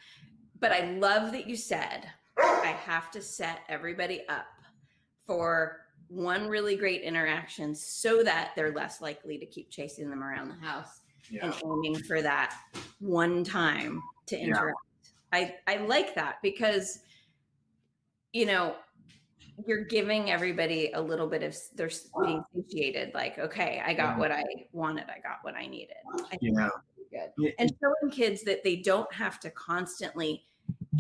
But I love that you said, I have to set everybody up for one really great interaction so that they're less likely to keep chasing them around the house and aiming for that one time to interact. I like that because, you're giving everybody a little bit of, they're being satiated. Like, okay, I got what I wanted. I got what I needed. I think that's really good. And showing kids that they don't have to constantly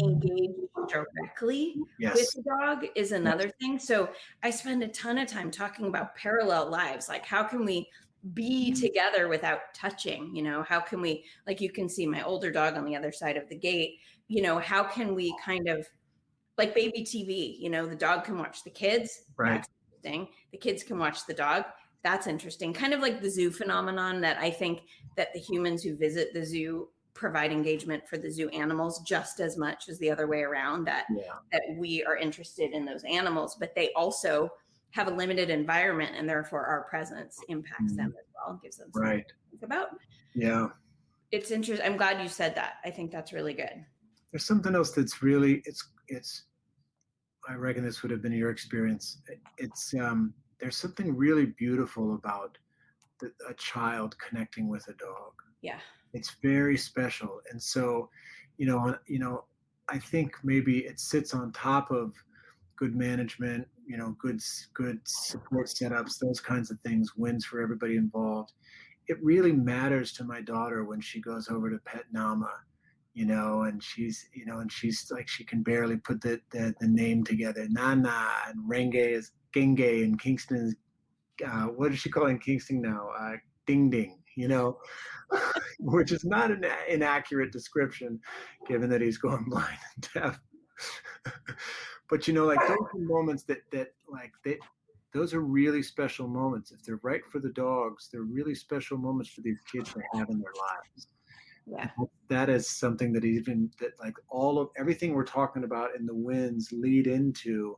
engage directly with the dog is another thing. So I spend a ton of time talking about parallel lives. Like, how can we be together without touching? How can we, like, you can see my older dog on the other side of the gate, how can we kind of, like baby TV, the dog can watch the kids. Right. That's interesting. The kids can watch the dog. That's interesting. Kind of like the zoo phenomenon that I think that the humans who visit the zoo provide engagement for the zoo animals just as much as the other way around, that we are interested in those animals, but they also have a limited environment and therefore our presence impacts them as well, gives them something to think about. Yeah. It's interesting. I'm glad you said that. I think that's really good. there's something else that's really, it's, I reckon this would have been your experience. It's, there's something really beautiful about a child connecting with a dog. Yeah. It's very special. And so, I think maybe it sits on top of good management, good support setups, those kinds of things, wins for everybody involved. It really matters to my daughter when she goes over to pet Nama, and she's like, she can barely put the name together. Nana, and Renge is Genge, and Kingston is, what is she calling Kingston now? Ding Ding, which is not an inaccurate description, given that he's going blind and deaf. But like those are moments that those are really special moments. If they're right for the dogs, they're really special moments for these kids to have in their lives. Yeah. That is something that like all of everything we're talking about in the wins lead into,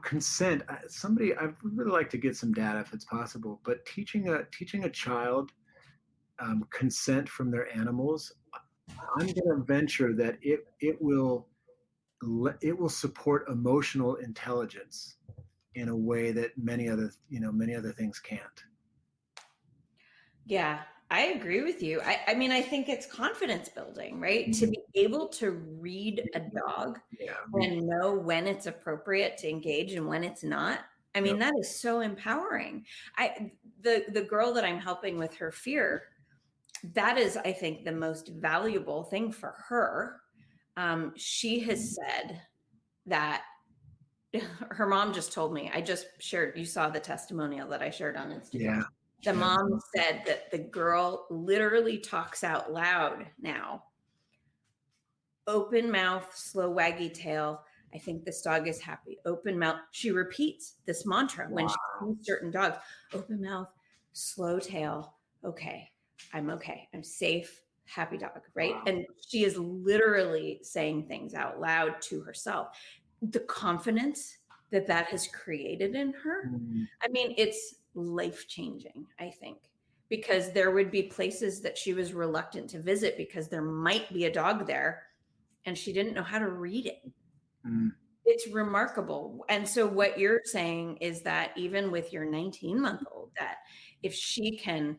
consent. I'd really like to get some data if it's possible, but teaching a child consent from their animals, I'm going to venture that it will support emotional intelligence in a way that many other things can't. Yeah, I agree with you. I mean, I think it's confidence building, right? Mm-hmm. To be able to read a dog and know when it's appropriate to engage and when it's not. I mean, that is so empowering. The girl that I'm helping with her fear, that is, I think, the most valuable thing for her. She has said that her mom just told me, I just shared, you saw the testimonial that I shared on Instagram. Yeah. The mom said that the girl literally talks out loud now. Open mouth, slow waggy tail. I think this dog is happy. Open mouth. She repeats this mantra when she sees certain dogs. Open mouth, slow tail. Okay, I'm safe, happy dog, right? Wow. And she is literally saying things out loud to herself. The confidence that has created in her. I mean, it's life-changing, I think, because there would be places that she was reluctant to visit because there might be a dog there and she didn't know how to read it. It's remarkable. And so what you're saying is that even with your 19-month-old, that if she can,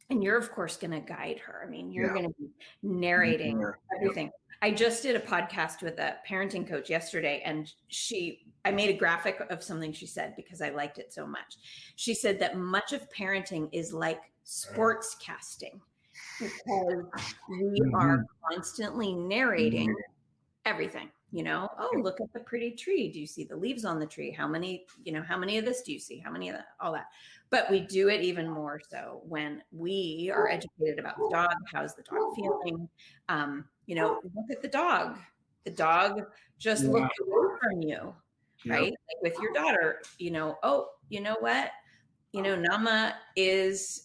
and you're of course going to guide her. I mean, you're going to be narrating everything. I just did a podcast with a parenting coach yesterday, and I made a graphic of something she said because I liked it so much. She said that much of parenting is like sports casting because we are constantly narrating everything. Oh, look at the pretty tree. Do you see the leaves on the tree? How many of this do you see? How many of that? All that. But we do it even more so when we are educated about the dog. How's the dog feeling? Look at the dog. The dog just looked away from you, right? Like with your daughter, oh, you know what? Nama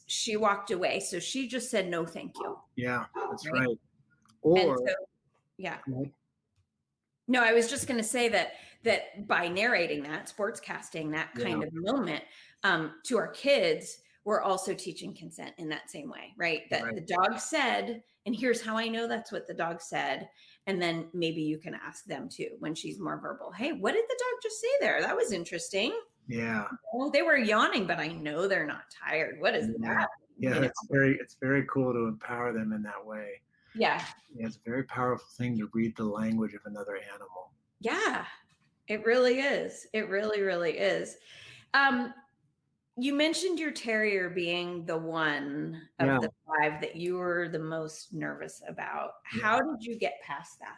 she walked away. So she just said, no, thank you. Yeah, that's right. Or, yeah. No, I was just going to say that by narrating that, sports casting, that kind of moment to our kids, we're also teaching consent in that same way, right? That the dog said, and here's how I know that's what the dog said. And then maybe you can ask them too, when she's more verbal. Hey, what did the dog just say there? That was interesting. Yeah. Well, they were yawning, but I know they're not tired. What is that? Yeah, it's very cool to empower them in that way. Yeah. It's a very powerful thing to read the language of another animal. Yeah, it really is. It really, really is. You mentioned your terrier being the one of the 5 that you were the most nervous about. How did you get past that?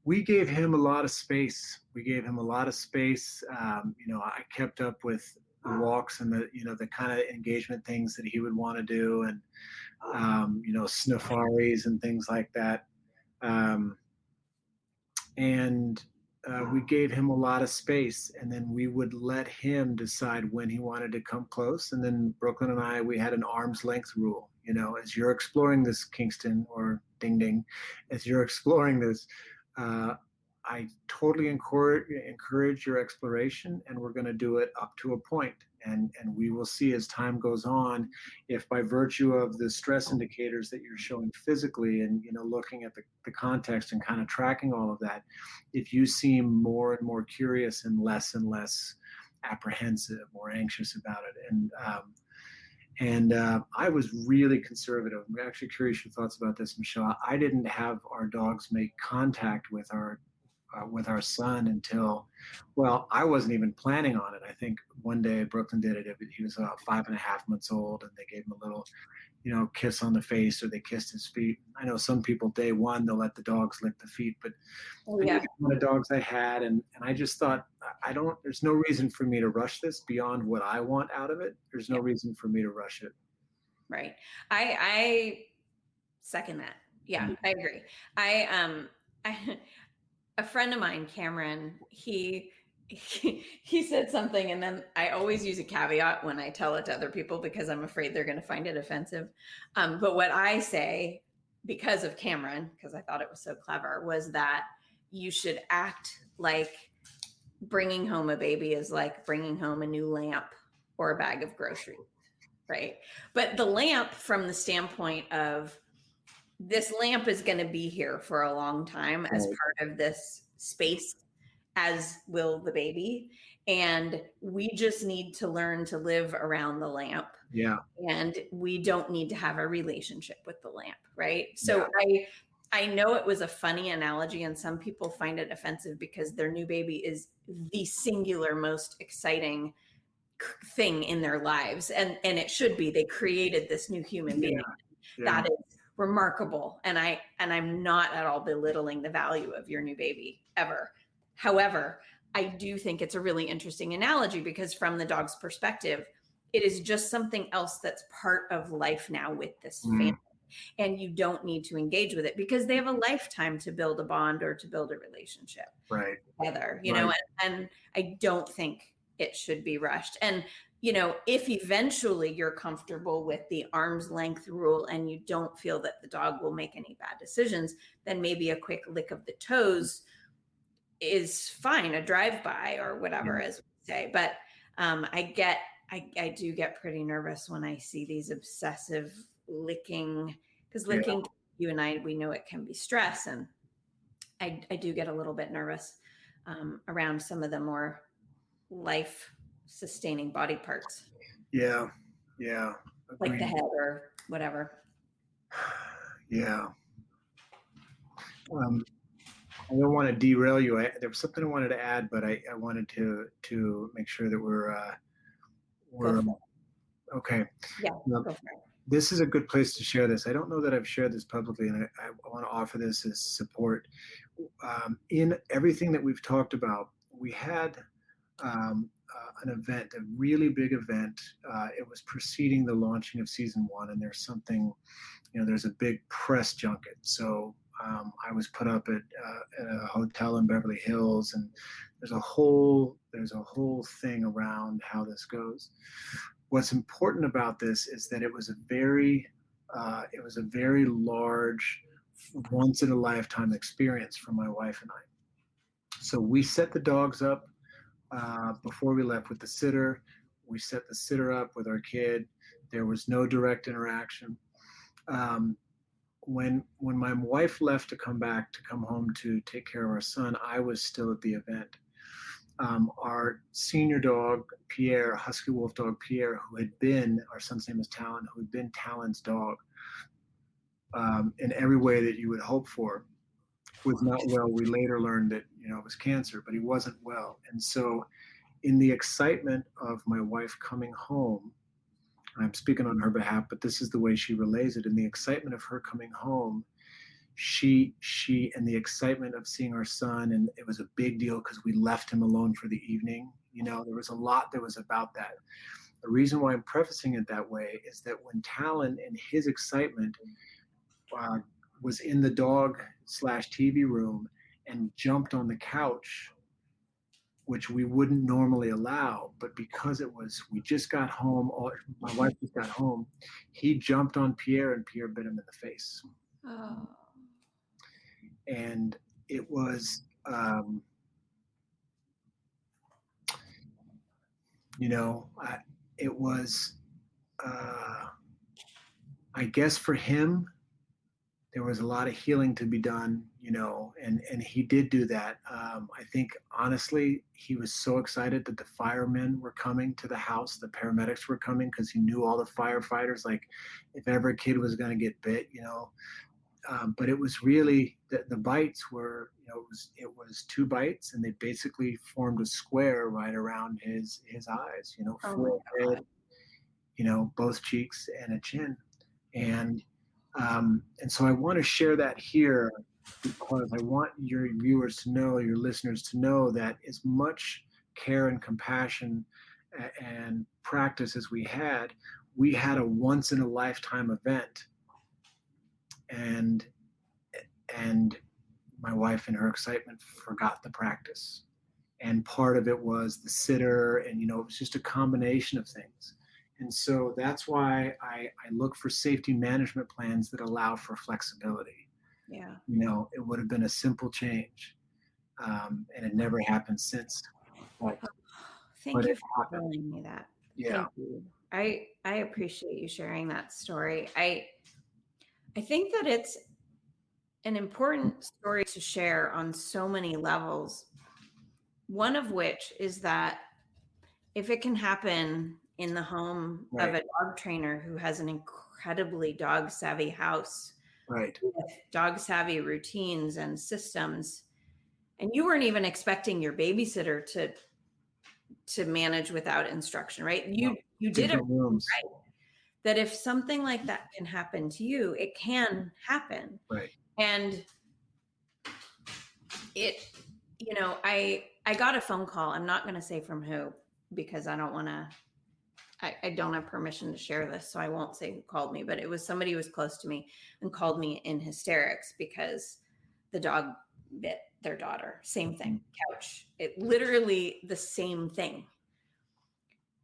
We gave him a lot of space. I kept up with the walks and the kind of engagement things that he would want to do, and snifaris and things like that. We gave him a lot of space, and then we would let him decide when he wanted to come close. And then Brooklyn and we had an arm's length rule. As you're exploring this, Kingston or Ding Ding, as you're exploring this, I totally encourage your exploration, and we're going to do it up to a point. And we will see as time goes on, if by virtue of the stress indicators that you're showing physically and, looking at the context and kind of tracking all of that, if you seem more and more curious and less apprehensive or anxious about it. And I was really conservative. I'm actually curious your thoughts about this, Michelle. I didn't have our dogs make contact with our son until, well, I wasn't even planning on it. I think one day Brooklyn did it. He was about 5.5 months old, and they gave him a little, kiss on the face, or they kissed his feet. I know some people day one, they'll let the dogs lick the feet, but I knew the kind of dogs I had, and I just thought, there's no reason for me to rush this beyond what I want out of it. There's no reason for me to rush it. Right. I second that. Yeah, I agree. A friend of mine, Cameron, he said something, and then I always use a caveat when I tell it to other people because I'm afraid they're going to find it offensive. But what I say, because of Cameron, because I thought it was so clever, was that you should act like bringing home a baby is like bringing home a new lamp or a bag of groceries, right? But the lamp, from the standpoint of, this lamp is going to be here for a long time as part of this space, as will the baby. And we just need to learn to live around the lamp. Yeah. And we don't need to have a relationship with the lamp, right? So I know it was a funny analogy, and some people find it offensive because their new baby is the singular most exciting thing in their lives. And it should be. They created this new human being. That is remarkable. And I'm not at all belittling the value of your new baby ever. However, I do think it's a really interesting analogy because from the dog's perspective, it is just something else that's part of life now with this family. And you don't need to engage with it because they have a lifetime to build a bond or to build a relationship together, know, and I don't think it should be rushed. And, if eventually you're comfortable with the arm's length rule and you don't feel that the dog will make any bad decisions, then maybe a quick lick of the toes is fine, a drive-by or whatever, as we say. But I do get pretty nervous when I see these obsessive licking, because licking, you and I, we know it can be stress. And I do get a little bit nervous around some of the more life-sustaining body parts. Yeah. Agreed. Like the head or whatever. Yeah. I don't want to derail you. There was something I wanted to add, but I wanted to make sure that we're okay. Yeah, go for it. This is a good place to share this. I don't know that I've shared this publicly, and I want to offer this as support. In everything that we've talked about, we had an event, a really big event. It was preceding the launching of season 1, and there's something, there's a big press junket. So I was put up at a hotel in Beverly Hills, and there's a whole thing around how this goes. What's important about this is that it was a very large, once in a lifetime experience for my wife and I. So we set the dogs up before we left with the sitter. We set the sitter up with our kid. There was no direct interaction. When my wife left to come home to take care of our son, I was still at the event. Our senior dog, Pierre, Husky Wolf dog Pierre, who had been, our son's name is Talon, who had been Talon's dog in every way that you would hope for, was not well. We later learned that, it was cancer, but he wasn't well. And so in the excitement of my wife coming home, I'm speaking on her behalf, but this is the way she relays it. In the excitement of her coming home, she and the excitement of seeing our son, and it was a big deal because we left him alone for the evening. There was a lot that was about that. The reason why I'm prefacing it that way is that when Talon, in his excitement, was in the dog/TV room and jumped on the couch, which we wouldn't normally allow, but because we just got home, my wife just got home, he jumped on Pierre and Pierre bit him in the face. Oh. And it was, it was, I guess for him, there was a lot of healing to be done, and he did do that. I think honestly, he was so excited that the firemen were coming to the house, the paramedics were coming, because he knew all the firefighters, like if ever a kid was going to get bit, but it was really the bites were, it was 2 bites, and they basically formed a square right around his eyes, forehead, both cheeks and a chin. And so I want to share that here because I want your viewers to know, your listeners to know, that as much care and compassion and practice as we had a once in a lifetime event. And my wife, in her excitement, forgot the practice. And part of it was the sitter, and it was just a combination of things. And so that's why I look for safety management plans that allow for flexibility. Yeah. It would have been a simple change, and it never happened since. Thank you for telling me that. Yeah. Thank you. I appreciate you sharing that story. I think that it's an important story to share on so many levels. One of which is that if it can happen in the home Right. of a dog trainer who has an incredibly dog savvy house, right, with dog savvy routines and systems, and you weren't even expecting your babysitter to manage without instruction, right? You did it rooms. Right. That if something like that can happen to you, it can happen. Right. And it, I got a phone call. I'm not going to say from who, because I don't want to, I don't have permission to share this, so I won't say who called me, but it was somebody who was close to me and called me in hysterics because the dog bit their daughter. Same thing, couch. It literally the same thing.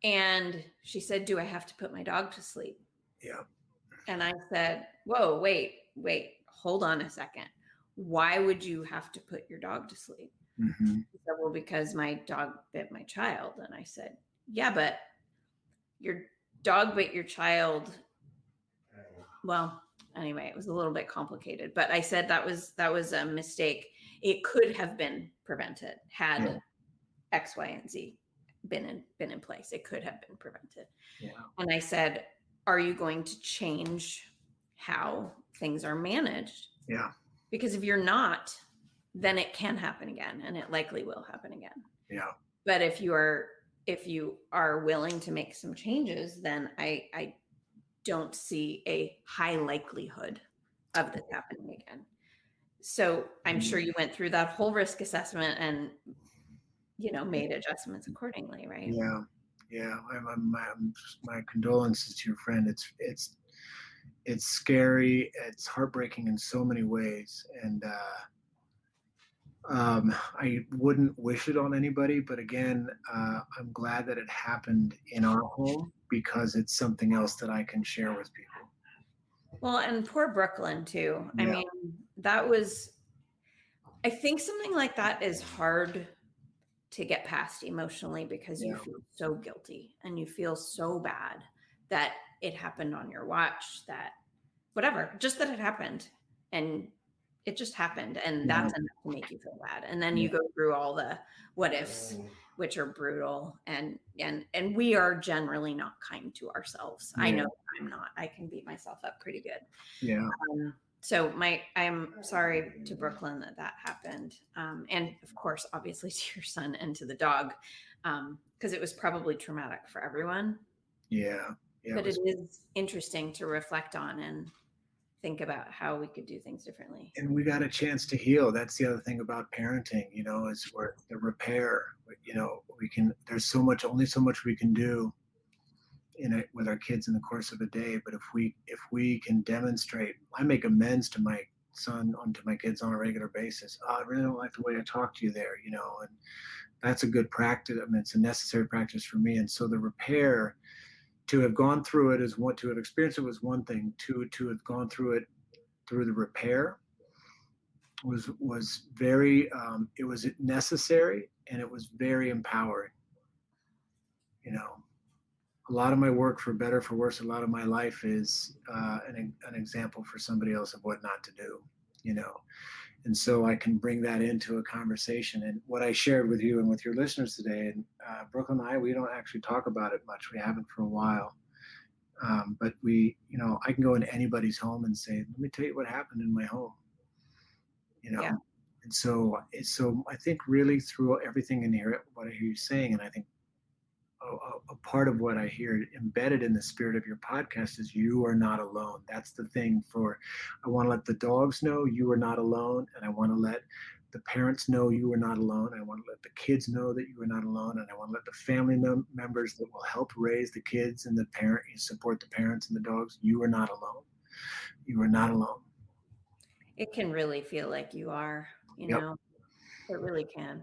And she said, "Do I have to put my dog to sleep?" Yeah. And I said, "Whoa, wait, hold on a second. Why would you have to put your dog to sleep?" Mm-hmm. She said, "Well, because my dog bit my child." And I said, "Yeah, but your dog bit your child." Well, anyway, it was a little bit complicated, but I said that was a mistake. It could have been prevented had X, Y, and Z been in place. It could have been prevented. Yeah. And I said, "Are you going to change how things are managed?" Yeah. Because if you're not, then it can happen again, and it likely will happen again. Yeah. But if you are willing to make some changes, then I don't see a high likelihood of this happening again. So I'm sure you went through that whole risk assessment and made adjustments accordingly, right? Yeah. Yeah. My condolences to your friend. It's scary. It's heartbreaking in so many ways. And I wouldn't wish it on anybody, but again, I'm glad that it happened in our home because it's something else that I can share with people. Well, and poor Brooklyn too. Yeah. I mean, I think something like that is hard to get past emotionally because you feel so guilty and you feel so bad that it happened on your watch, that whatever, just that it happened, and it just happened, and that's enough to make you feel bad. And then you go through all the what ifs, which are brutal, and we are generally not kind to ourselves. I know I'm not. I can beat myself up pretty good. Yeah. So I'm sorry to Brooklyn that happened. And of course, obviously to your son and to the dog, because it was probably traumatic for everyone. Yeah. But it is interesting to reflect on and think about how we could do things differently. And we got a chance to heal. That's the other thing about parenting, is where the repair, there's only so much we can do in it with our kids in the course of a day. But if we can demonstrate, I make amends to my son, to my kids on a regular basis. I really don't like the way I talked to you there, and that's a good practice. I mean, it's a necessary practice for me. And so the repair, to have gone through it to have experienced it was one thing. To have gone through it through the repair was very, it was necessary, and it was very empowering. a lot of my work, for better, for worse, a lot of my life is an example for somebody else of what not to do, you know. And so I can bring that into a conversation. And what I shared with you and with your listeners today, and Brooklyn and I, we don't actually talk about it much. We haven't for a while. But we, you know, I can go into anybody's home and say, let me tell you what happened in my home, you know. Yeah. And so I think really through everything in here, what I hear you saying, and I think a part of what I hear embedded in the spirit of your podcast is you are not alone. That's the thing. I want to let the dogs know you are not alone, and I want to let the parents know you are not alone. I want to let the kids know that you are not alone, and I want to let the family members that will help raise the kids and support the parents and the dogs. You are not alone. You are not alone. It can really feel like you are, you Yep. know, it really can.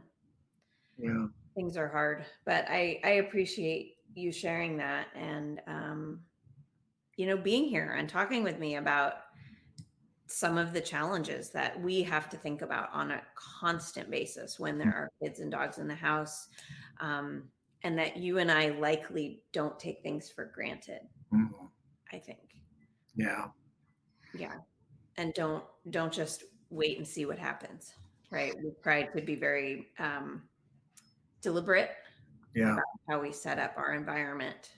Yeah. Things are hard, but I appreciate you sharing that and, you know, being here and talking with me about some of the challenges that we have to think about on a constant basis when there are kids and dogs in the house, and that you and I likely don't take things for granted. Mm-hmm. I think. Yeah. Yeah. And don't just wait and see what happens, right? We try to be very deliberate about how we set up our environment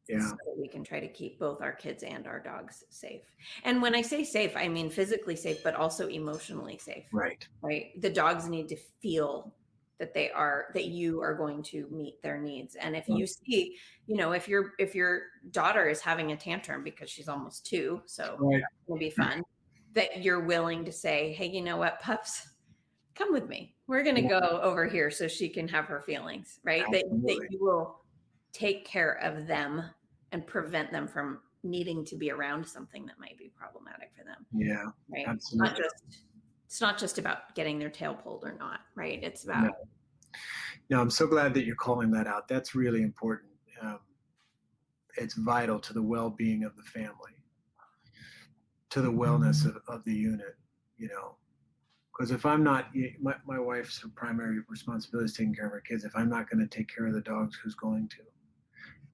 so that we can try to keep both our kids and our dogs safe. And when I say safe, I mean physically safe, but also emotionally safe. Right. The dogs need to feel that you are going to meet their needs. And if you see, you know, if your daughter is having a tantrum because she's almost 2, so that's going to be fun, that you're willing to say, hey, you know what, pups, come with me. We're going to go over here so she can have her feelings, right? That you will take care of them and prevent them from needing to be around something that might be problematic for them. Yeah, right. absolutely. It's not just about getting their tail pulled or not, right? It's about. No, I'm so glad that you're calling that out. That's really important. It's vital to the well-being of the family, to the wellness of the unit, you know. Because if I'm not, my wife's primary responsibility is taking care of her kids. If I'm not going to take care of the dogs, who's going to?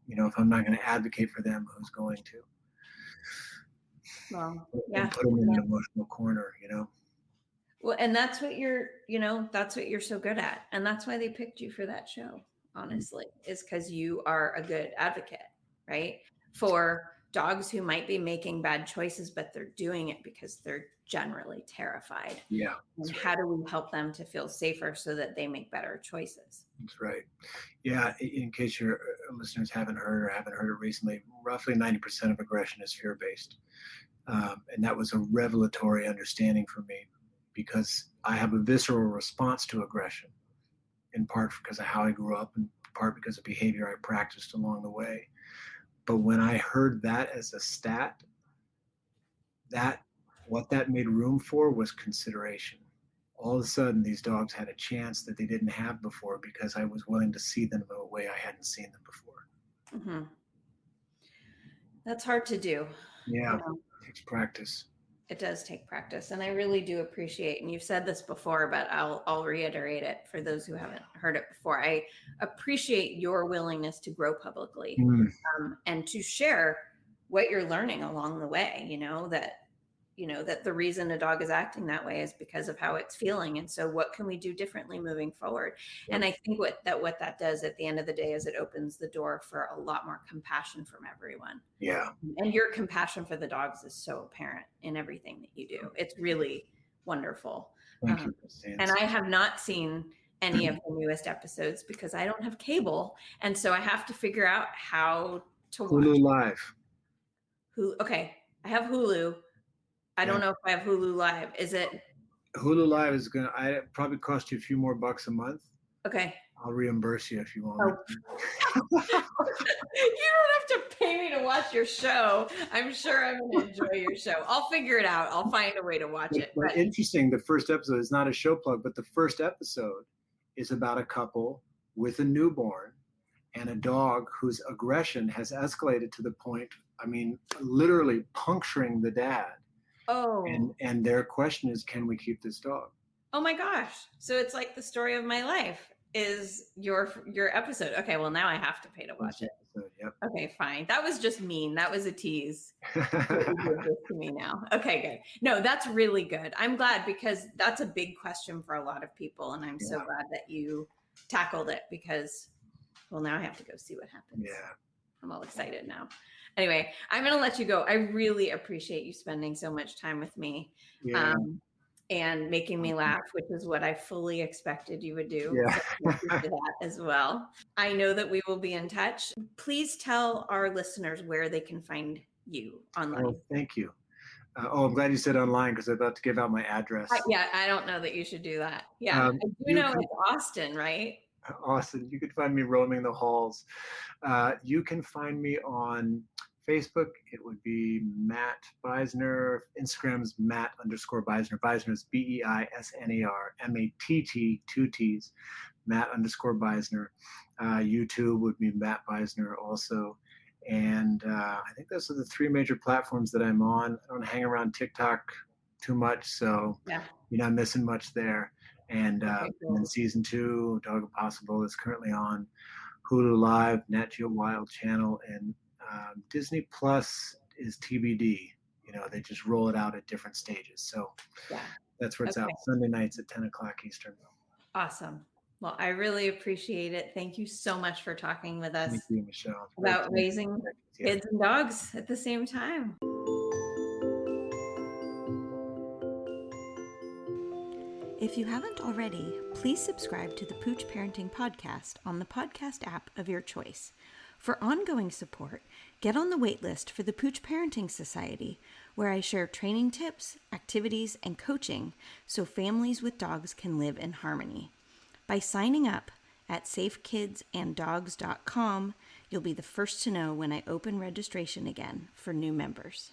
You know, if I'm not going to advocate for them, who's going to? Well, and put them in an emotional corner, you know. Well, and that's what that's what you're so good at. And that's why they picked you for that show, honestly, is because you are a good advocate, right? For dogs who might be making bad choices, but they're doing it because they're generally terrified. Yeah. And how do we help them to feel safer so that they make better choices? That's right. Yeah. In case your listeners haven't heard it recently, roughly 90% of aggression is fear-based. And that was a revelatory understanding for me because I have a visceral response to aggression, in part because of how I grew up, in part because of behavior I practiced along the way. But when I heard that as a stat, what that made room for was consideration. All of a sudden, these dogs had a chance that they didn't have before because I was willing to see them in a way I hadn't seen them before. Mm-hmm. That's hard to do. Yeah, you know? It takes practice. It does take practice, and I really do appreciate, and you've said this before, but I'll reiterate it for those who haven't heard it before. I appreciate your willingness to grow publicly and to share what you're learning along the way. That the reason a dog is acting that way is because of how it's feeling, and so what can we do differently moving forward? And I think what that does at the end of the day is it opens the door for a lot more compassion from everyone. Yeah. And your compassion for the dogs is so apparent in everything that you do. It's really wonderful. Thank you. And I have not seen any of the newest episodes because I don't have cable, and so I have to figure out how to watch. Hulu Live. Okay, I have Hulu. I don't know if I have Hulu Live. Is it? Hulu Live is I probably cost you a few more bucks a month. Okay. I'll reimburse you if you want. Oh. You don't have to pay me to watch your show. I'm sure I'm going to enjoy your show. I'll figure it out. I'll find a way to watch it. But interesting, the first episode is not a show plug, but the first episode is about a couple with a newborn and a dog whose aggression has escalated to the point, I mean, literally puncturing the dad. Oh. And their question is, can we keep this dog? Oh my gosh. So it's like the story of my life is your episode. Okay, well now I have to pay to watch it. Yep. Okay, fine. That was just mean. That was a tease. You did this to me now. Okay, good. No, that's really good. I'm glad, because that's a big question for a lot of people. And I'm so glad that you tackled it, because, well, now I have to go see what happens. Yeah. I'm all excited now. Anyway, I'm going to let you go. I really appreciate you spending so much time with me. Yeah. And making me laugh, which is what I fully expected you would do. Yeah. So thank you for that as well. I know that we will be in touch. Please tell our listeners where they can find you online. Oh, thank you. I'm glad you said online, because I'm about to give out my address. Yeah, I don't know that you should do that. Yeah, I do know it's Austin, right? Austin. You can find me roaming the halls. You can find me on Facebook. It would be Matt Beisner. Instagram's Matt_Beisner. Beisner is Beisner, MATT, 2 T's, Matt_Beisner. YouTube would be Matt Beisner also. And I think those are the 3 major platforms that I'm on. I don't hang around TikTok too much, so you're not missing much there. And then season 2, Dog Impossible, is currently on Hulu Live, NatGeo Wild channel, and Disney Plus is TBD. They just roll it out at different stages. So that's where it's out, Sunday nights at 10 o'clock Eastern. Awesome. Well, I really appreciate it. Thank you so much for talking with us. Thank you, Michelle. About raising kids and dogs at the same time. If you haven't already, please subscribe to the Pooch Parenting Podcast on the podcast app of your choice. For ongoing support, get on the waitlist for the Pooch Parenting Society, where I share training tips, activities, and coaching so families with dogs can live in harmony. By signing up at safekidsanddogs.com, you'll be the first to know when I open registration again for new members.